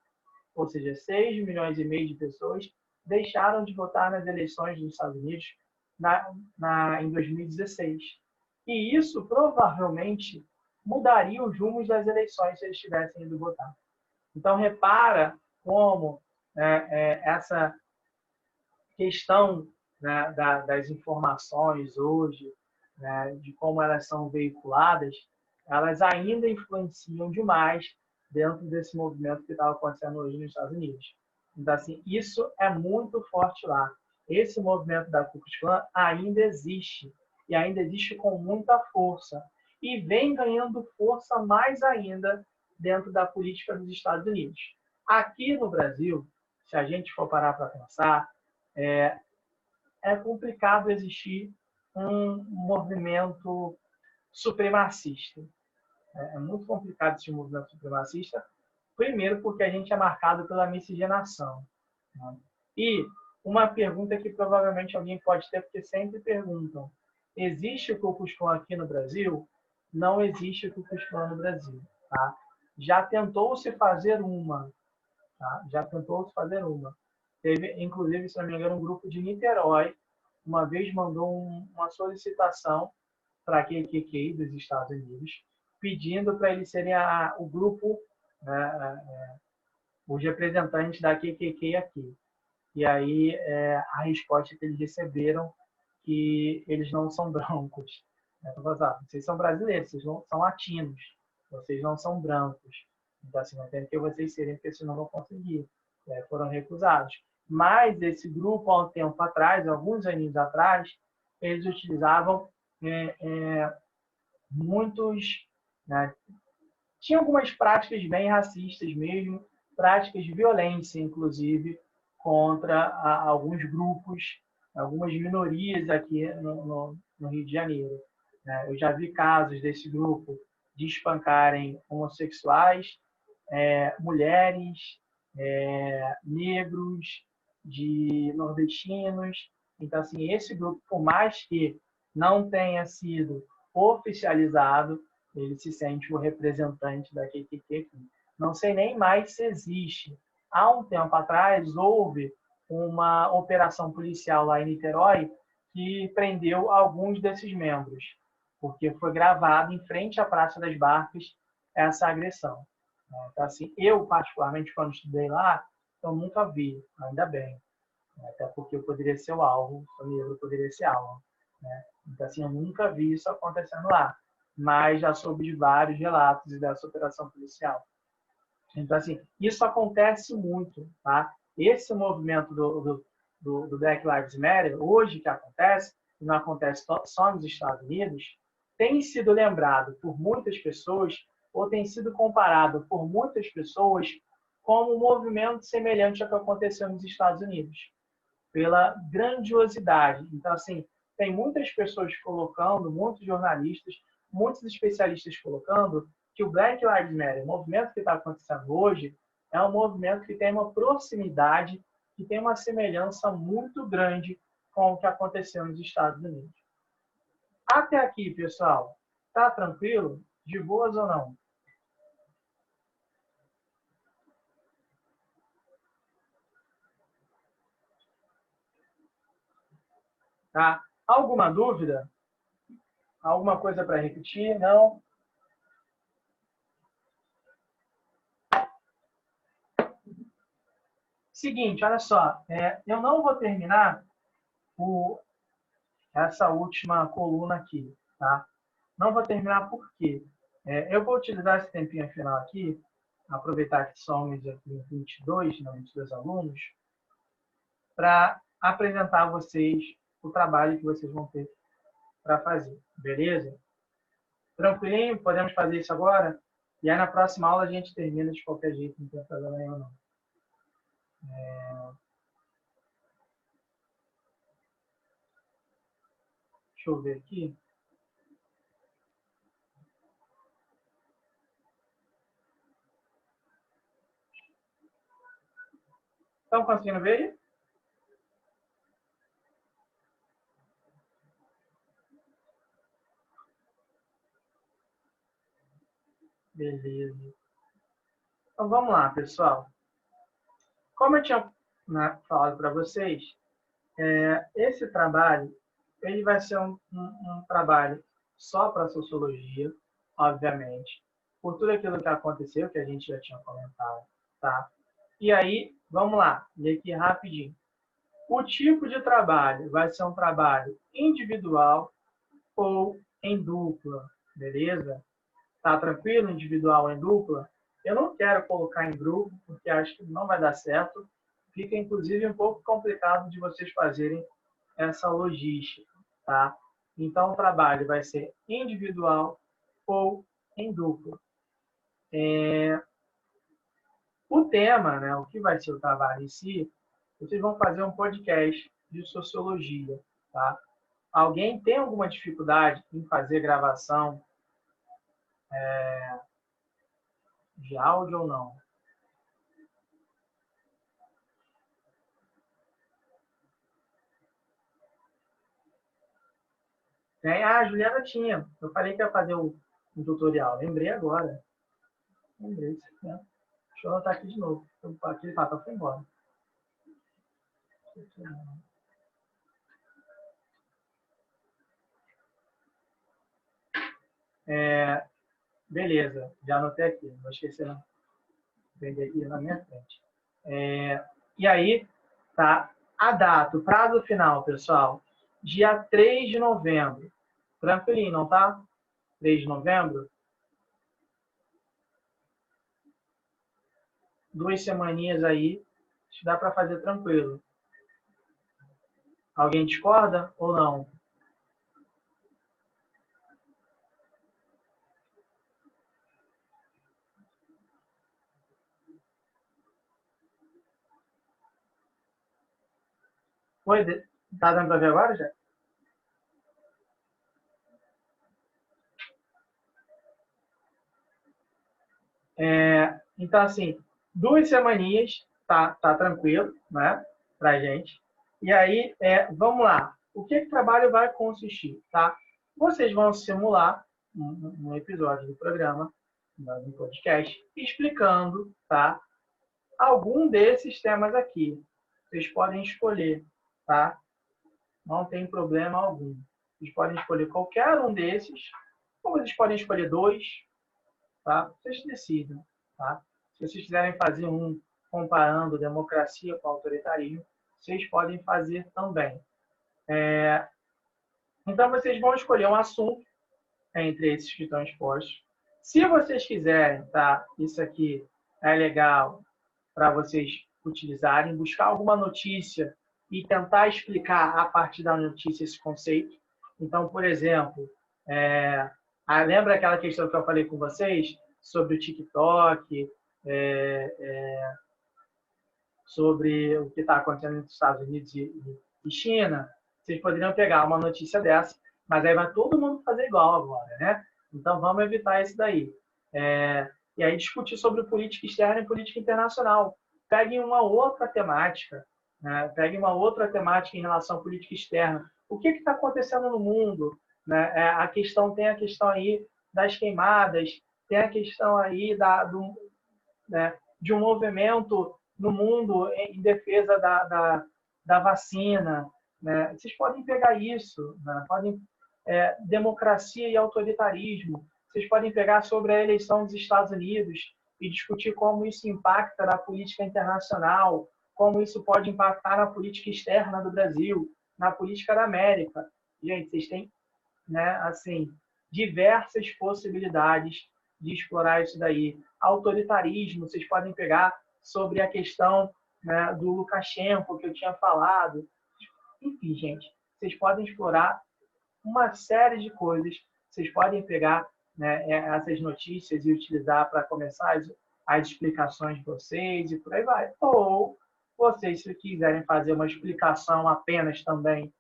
Speaker 2: Ou seja, 6,5 milhões de pessoas deixaram de votar nas eleições dos Estados Unidos em 2016. E isso provavelmente mudaria os rumos das eleições se eles tivessem ido votar. Então, repara como essa questão, né, das informações hoje, né, de como elas são veiculadas, elas ainda influenciam demais dentro desse movimento que estava acontecendo hoje nos Estados Unidos. Então, assim, isso é muito forte lá. Esse movimento da Ku Klux Klan ainda existe, e ainda existe com muita força, e vem ganhando força mais ainda dentro da política dos Estados Unidos. Aqui no Brasil, se a gente for parar para pensar, é complicado existir um movimento supremacista. É muito complicado existir um movimento supremacista, primeiro porque a gente é marcado pela miscigenação. Né? E uma pergunta que provavelmente alguém pode ter, porque sempre perguntam, existe o Ku Klux Klan aqui no Brasil? Não existe o Ku Klux Klan no Brasil. Tá? Já tentou-se fazer uma. Tá? Já tentou-se fazer uma. Teve, inclusive, se não me engano, um grupo de Niterói, uma vez mandou uma solicitação para a KKK dos Estados Unidos, pedindo para eles serem o grupo, os representantes da KKK aqui. E aí a resposta que eles receberam que eles não são brancos. Vocês são brasileiros, vocês não são latinos, vocês não são brancos. Então, assim, não tem que vocês serem, porque senão não vão conseguir. Foram recusados. Mas esse grupo, há um tempo atrás, alguns anos atrás, eles utilizavam muitos... Né, tinha algumas práticas bem racistas mesmo, práticas de violência, inclusive, contra alguns grupos, algumas minorias aqui no Rio de Janeiro. Eu já vi casos desse grupo de espancarem homossexuais, mulheres, negros, de nordestinos. Então, assim, esse grupo, por mais que não tenha sido oficializado, ele se sente o representante da KKK. Não sei nem mais se existe. Há um tempo atrás, houve uma operação policial lá em Niterói que prendeu alguns desses membros, porque foi gravado em frente à Praça das Barcas essa agressão. Então, assim, eu, particularmente, quando estudei lá, eu nunca vi, ainda bem. Até porque eu poderia ser o alvo, eu poderia ser alvo. Né? Então, assim, eu nunca vi isso acontecendo lá. Mas já soube de vários relatos dessa operação policial. Então, assim, isso acontece muito, tá? Esse movimento do Black Lives Matter, hoje que acontece, e não acontece só nos Estados Unidos, tem sido lembrado por muitas pessoas, ou tem sido comparado por muitas pessoas como um movimento semelhante ao que aconteceu nos Estados Unidos, pela grandiosidade. Então, assim, tem muitas pessoas colocando, muitos jornalistas, muitos especialistas colocando que o Black Lives Matter, o movimento que está acontecendo hoje, é um movimento que tem uma proximidade, que tem uma semelhança muito grande com o que aconteceu nos Estados Unidos. Até aqui, pessoal, tá tranquilo? De boas ou não? Tá? Alguma dúvida? Alguma coisa para repetir? Não? Seguinte, olha só, eu não vou terminar essa última coluna aqui, tá? Não vou terminar por quê? Eu vou utilizar esse tempinho final aqui aproveitar que somos aqui 22 alunos, para apresentar a vocês o trabalho que vocês vão ter para fazer, beleza? Tranquilinho? Podemos fazer isso agora? E aí na próxima aula a gente termina de qualquer jeito, não tem problema nenhum não. Deixa eu ver aqui. Estão conseguindo ver aí? Beleza. Então vamos lá, pessoal. Como eu tinha falado para vocês, esse trabalho ele vai ser um trabalho só para sociologia, obviamente, por tudo aquilo que aconteceu, que a gente já tinha comentado, tá? E aí, vamos lá, ler aqui rapidinho. O tipo de trabalho vai ser um trabalho individual ou em dupla, beleza? Tá tranquilo? Individual ou em dupla? Eu não quero colocar em grupo, porque acho que não vai dar certo. Fica, inclusive, um pouco complicado de vocês fazerem essa logística, tá? Então, o trabalho vai ser individual ou em dupla. O tema, né, o que vai ser o trabalho em si, vocês vão fazer um podcast de sociologia, tá? Alguém tem alguma dificuldade em fazer gravação de áudio ou não? Tem? Ah, a Juliana tinha. Eu falei que ia fazer um tutorial. Lembrei agora. Lembrei. Né? Deixa eu anotar aqui de novo. Aquele papel foi embora. Beleza. Já anotei aqui. Não vou esquecer não. Vender aqui na minha frente. E aí, tá? A data, o prazo final, pessoal. Dia 3 de novembro. Tranquilinho, não tá? 3 de novembro. 2 semaninhas aí. Dá para fazer tranquilo. Alguém discorda ou não? Foi? Tá dando para ver agora já? Então, assim, 2 semaninhas tá tranquilo, né? Pra gente. E aí, vamos lá. O que o trabalho vai consistir, tá? Vocês vão simular um episódio do programa, no podcast, explicando, tá? Algum desses temas aqui. Vocês podem escolher, tá? Não tem problema algum. Vocês podem escolher qualquer um desses, ou vocês podem escolher 2, tá? Vocês decidem, tá? Se vocês quiserem fazer um comparando democracia com autoritarismo, vocês podem fazer também. Então, vocês vão escolher um assunto entre esses que estão expostos. Se vocês quiserem, tá? Isso aqui é legal para vocês utilizarem, buscar alguma notícia e tentar explicar a partir da notícia esse conceito. Então, por exemplo, lembra aquela questão que eu falei com vocês sobre o TikTok, sobre o que está acontecendo nos Estados Unidos e China? Vocês poderiam pegar uma notícia dessa, mas aí vai todo mundo fazer igual agora, né? Então, vamos evitar isso daí. E aí discutir sobre política externa e política internacional. Peguem uma outra temática, né? Peguem uma outra temática em relação à política externa. O que está acontecendo no mundo? Né? Tem a questão aí das queimadas, tem a questão aí de um movimento no mundo em defesa da vacina. Né? Vocês podem pegar isso, né? Democracia e autoritarismo. Vocês podem pegar sobre a eleição dos Estados Unidos e discutir como isso impacta na política internacional, como isso pode impactar na política externa do Brasil, na política da América. Gente, vocês têm, né, assim, diversas possibilidades de explorar isso daí. Autoritarismo, vocês podem pegar sobre a questão, né, do Lukashenko, que eu tinha falado. Enfim, gente, vocês podem explorar uma série de coisas. Vocês podem pegar, né, essas notícias e utilizar para começar as explicações de vocês e por aí vai. Ou vocês, se quiserem fazer uma explicação apenas também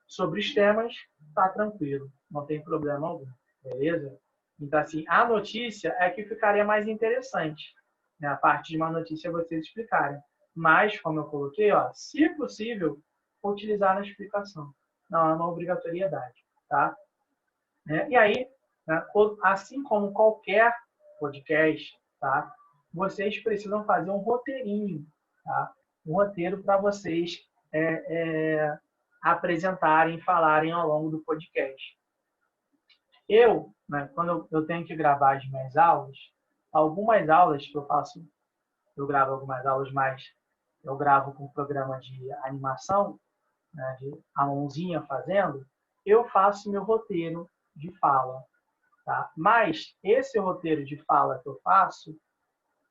Speaker 2: sobre os temas, tá tranquilo, não tem problema algum, beleza? Então, assim, a notícia é que ficaria mais interessante, né? A parte de uma notícia vocês explicarem. Mas, como eu coloquei, ó, se possível, utilizar na explicação. Não é uma obrigatoriedade, tá? E aí, né, assim como qualquer podcast, tá? Vocês precisam fazer um roteirinho, tá? Um roteiro para vocês apresentarem, falarem ao longo do podcast. Eu, né, quando eu tenho que gravar as minhas aulas, algumas aulas que eu faço, eu gravo algumas aulas, mas eu gravo com programa de animação, né, de a mãozinha fazendo, eu faço meu roteiro de fala. Tá? Mas esse roteiro de fala que eu faço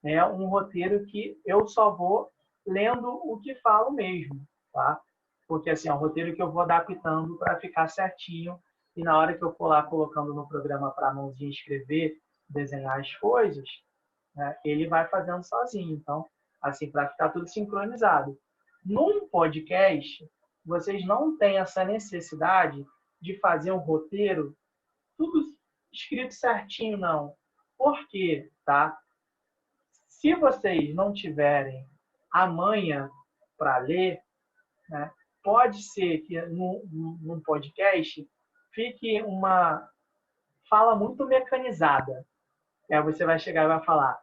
Speaker 2: é um roteiro que eu só vou lendo o que falo mesmo. Tá? Porque assim, é um roteiro que eu vou adaptando para ficar certinho e na hora que eu for lá colocando no programa para a mãozinha escrever, desenhar as coisas, né, ele vai fazendo sozinho. Então, assim, para ficar tudo sincronizado. Num podcast, vocês não têm essa necessidade de fazer um roteiro tudo escrito certinho, não. Por quê? Tá? Se vocês não tiverem a manha para ler, né, pode ser que num podcast fique uma fala muito mecanizada. Você vai chegar e vai falar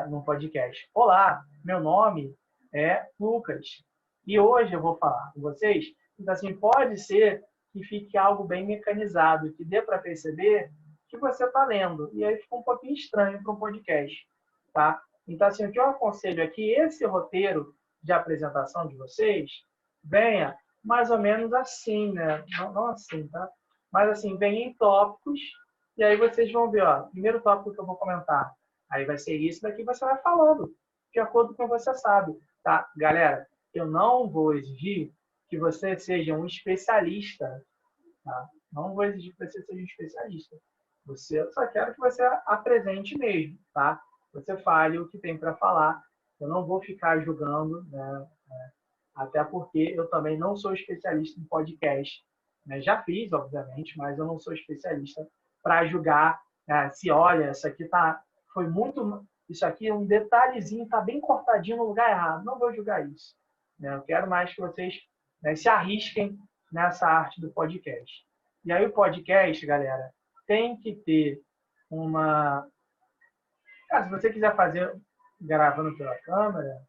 Speaker 2: num podcast: Olá, meu nome é Lucas e hoje eu vou falar com vocês. Então, assim, pode ser que fique algo bem mecanizado, que dê para perceber que você está lendo. E aí fica um pouquinho estranho para um podcast. Tá? Então, assim, o que eu aconselho é que esse roteiro de apresentação de vocês venha mais ou menos assim, né? Não assim, tá? Mas assim, venha em tópicos e aí vocês vão ver, ó, primeiro tópico que eu vou comentar. Aí vai ser isso, daqui você vai falando, de acordo com o que você sabe, tá? Galera, eu não vou exigir que você seja um especialista, tá? Não vou exigir que você seja um especialista. Eu só quero que você apresente mesmo, tá? Você fale o que tem para falar. Eu não vou ficar julgando, né? Até porque eu também não sou especialista em podcast. Né? Já fiz, obviamente, mas eu não sou especialista para julgar se, olha, foi muito, isso aqui, um detalhezinho está bem cortadinho no lugar errado. Não vou julgar isso. Né? Eu quero mais que vocês, né, se arrisquem nessa arte do podcast. E aí o podcast, galera, tem que ter uma... se você quiser fazer gravando pela câmera,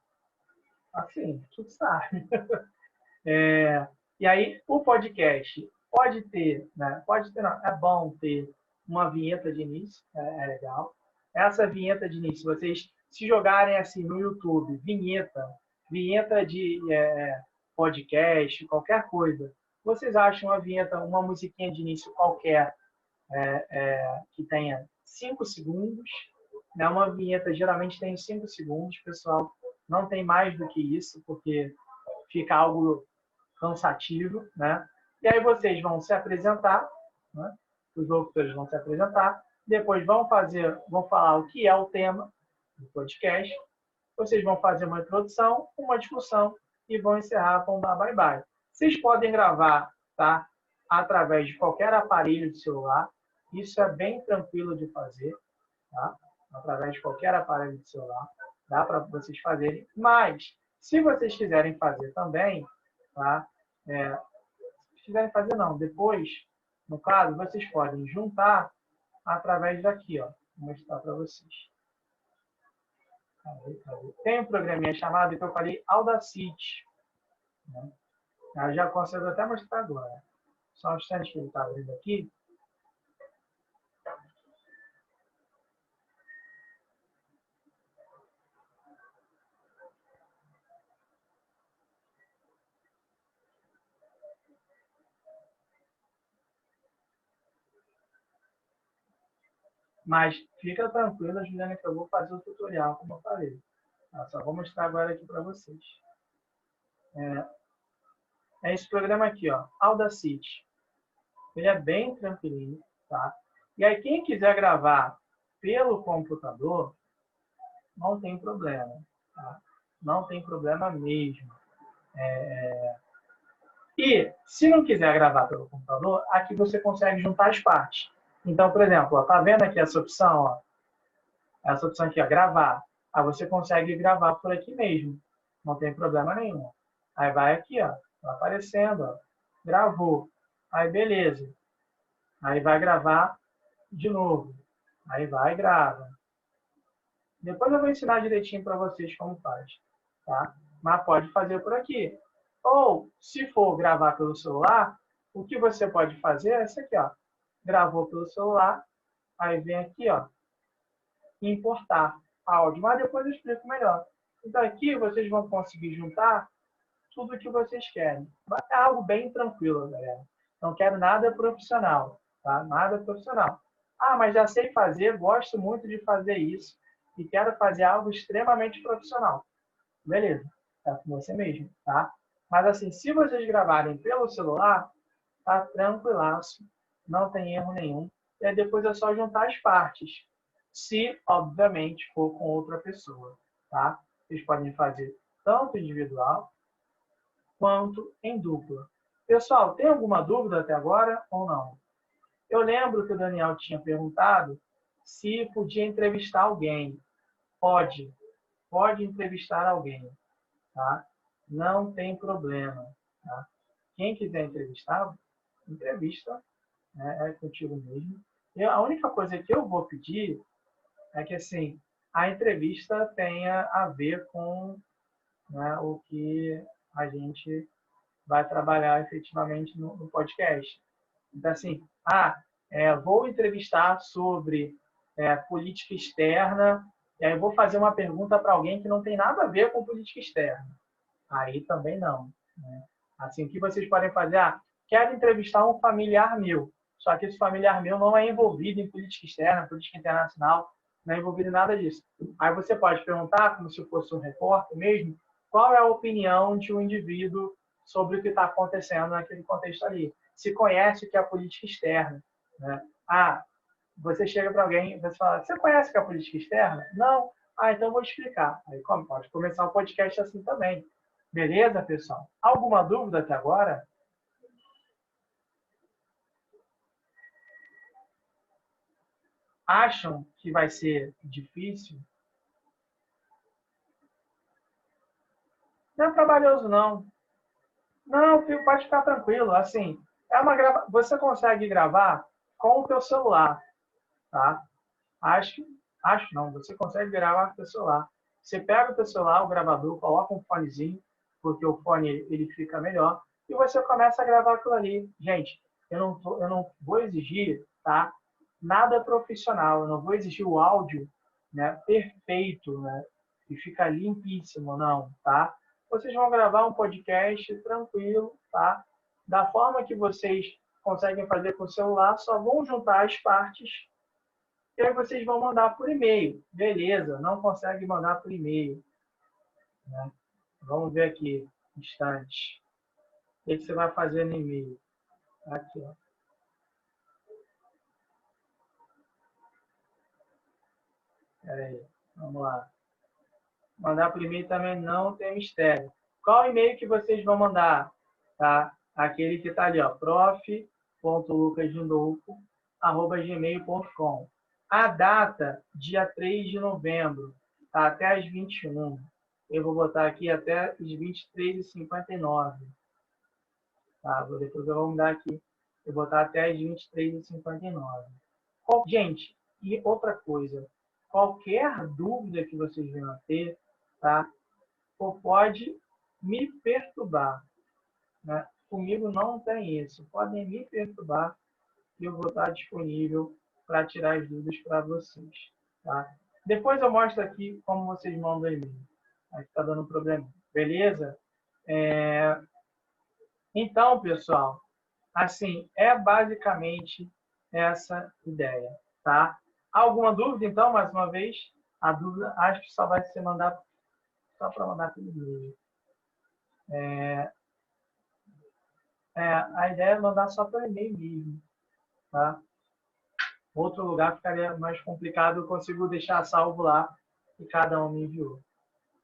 Speaker 2: assim, tudo sabe. E aí, o podcast pode ter, né? Pode ter, não, é bom ter uma vinheta de início, é legal. Essa vinheta de início, vocês se jogarem assim no YouTube, vinheta de podcast, qualquer coisa, vocês acham uma vinheta, uma musiquinha de início qualquer, que tenha 5 segundos, né? Uma vinheta geralmente tem 5 segundos, pessoal, não tem mais do que isso, porque fica algo cansativo, né? E aí vocês vão se apresentar, né? Os locutores vão se apresentar, depois vão falar o que é o tema do podcast, vocês vão fazer uma introdução, uma discussão e vão encerrar com um bye-bye. Vocês podem gravar, tá? Através de qualquer aparelho de celular, isso é bem tranquilo de fazer, tá? Através de qualquer aparelho de celular, dá para vocês fazerem, mas se vocês quiserem fazer também, tá? Se quiserem fazer, não. Depois, no caso, vocês podem juntar através daqui, ó. Vou mostrar para vocês. Tem um programinha chamado, que eu falei, Audacity. Né? Eu já consigo até mostrar agora. Só um instante que ele está abrindo aqui. Mas fica tranquila, Juliana, que eu vou fazer o tutorial, como eu falei. Eu só vou mostrar agora aqui para vocês. É esse programa aqui, ó, Audacity. Ele é bem tranquilinho, tá? E aí, quem quiser gravar pelo computador, não tem problema, tá? Não tem problema mesmo. E, se não quiser gravar pelo computador, aqui você consegue juntar as partes. Então, por exemplo, ó, tá vendo aqui essa opção, ó? Essa opção aqui, ó, gravar. Aí você consegue gravar por aqui mesmo. Não tem problema nenhum. Aí vai aqui, ó. Tá aparecendo, ó. Gravou. Aí, beleza. Aí vai gravar de novo. Aí vai e grava. Depois eu vou ensinar direitinho para vocês como faz. Tá? Mas pode fazer por aqui. Ou, se for gravar pelo celular, o que você pode fazer é isso aqui, ó. Gravou pelo celular. Aí vem aqui, ó. Importar áudio. Mas depois eu explico melhor. Então aqui vocês vão conseguir juntar tudo o que vocês querem. É algo bem tranquilo, galera. Não quero nada profissional, tá? Nada profissional. Ah, mas já sei fazer, gosto muito de fazer isso e quero fazer algo extremamente profissional. Beleza, tá com você mesmo, tá? Mas assim, se vocês gravarem pelo celular, tá tranquilaço, não tem erro nenhum. E aí depois é só juntar as partes, se, obviamente, for com outra pessoa, tá? Vocês podem fazer tanto individual quanto em dupla. Pessoal, tem alguma dúvida até agora ou não? Eu lembro que o Daniel tinha perguntado se podia entrevistar alguém. Pode entrevistar alguém, tá? Não tem problema, tá? Quem quiser entrevistar, entrevista, né? É contigo mesmo. E a única coisa que eu vou pedir é que, assim, a entrevista tenha a ver com, né, o que a gente vai trabalhar efetivamente no podcast. Então, assim, vou entrevistar sobre política externa, e aí eu vou fazer uma pergunta para alguém que não tem nada a ver com política externa. Aí também não. Né? Assim, o que vocês podem fazer? Quero entrevistar um familiar meu, só que esse familiar meu não é envolvido em política externa, política internacional, não é envolvido em nada disso. Aí você pode perguntar, como se fosse um repórter mesmo, qual é a opinião de um indivíduo sobre o que está acontecendo naquele contexto ali. Se conhece o que é a política externa. Né? Você chega para alguém e você fala, você conhece o que é a política externa? Não? Então eu vou explicar. Aí pode começar o podcast assim também. Beleza, pessoal? Alguma dúvida até agora? Acham que vai ser difícil? Não é trabalhoso, não. Não, pode ficar tranquilo. Assim, você consegue gravar com o teu celular, tá? Acho não, você consegue gravar com o teu celular. Você pega o teu celular, o gravador, coloca um fonezinho, porque o fone ele fica melhor, e você começa a gravar aquilo ali. Gente, eu não vou exigir, tá? Nada profissional, eu não vou exigir o áudio, né, perfeito, né, e fica limpíssimo, não, tá? Vocês vão gravar um podcast tranquilo, tá? Da forma que vocês conseguem fazer com o celular, só vão juntar as partes e aí vocês vão mandar por e-mail. Beleza, não consegue mandar por e-mail. Né? Vamos ver aqui, instante. O que você vai fazer no e-mail? Aqui, ó. Peraí, vamos lá. Mandar por e-mail também não tem mistério. Qual e-mail que vocês vão mandar? Tá? Aquele que está ali, ó, prof.lucasgindolfo@gmail.com. A data, dia 3 de novembro, tá? Até às 21. Eu vou botar aqui até as 23h59. Tá? Depois eu vou mudar aqui. Eu vou botar até as 23h59. Gente, e outra coisa. Qualquer dúvida que vocês venham a ter, tá? Ou pode me perturbar. Né? Comigo não tem isso. Podem me perturbar e eu vou estar disponível para tirar as dúvidas para vocês. Tá? Depois eu mostro aqui como vocês mandam e-mail. Aqui está dando problema. Beleza? Então, pessoal, assim, é basicamente essa ideia. Tá? Alguma dúvida, então, mais uma vez? A dúvida acho que só vai ser mandada só para mandar pelo e-mail. A ideia é mandar só pelo e-mail mesmo. Tá? Outro lugar ficaria mais complicado, eu consigo deixar salvo lá e cada um me enviou.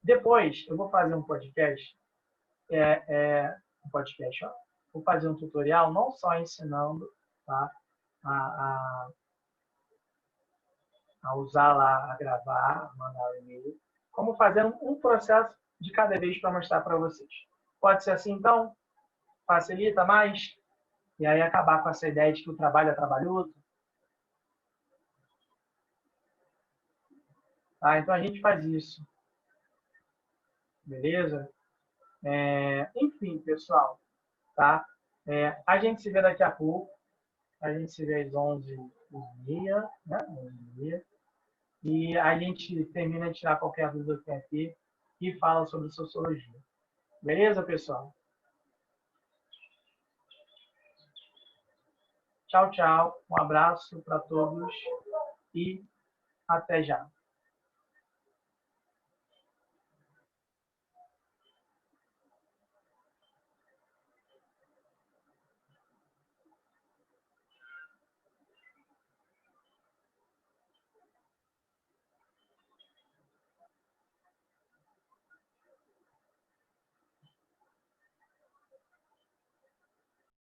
Speaker 2: Depois, eu vou fazer um podcast. Ó. Vou fazer um tutorial, não só ensinando, tá? A usar lá, a gravar, mandar o e-mail, como fazer um processo de cada vez para mostrar para vocês. Pode ser assim, então? Facilita mais? E aí acabar com essa ideia de que o trabalho é trabalhoso? Tá? Então a gente faz isso. Beleza? Enfim, pessoal, tá? A gente se vê daqui a pouco. A gente se vê às 11h30, né? 11h30. E a gente termina de tirar qualquer dúvida que tem aqui e fala sobre sociologia. Beleza, pessoal? Tchau, tchau. Um abraço para todos e até já.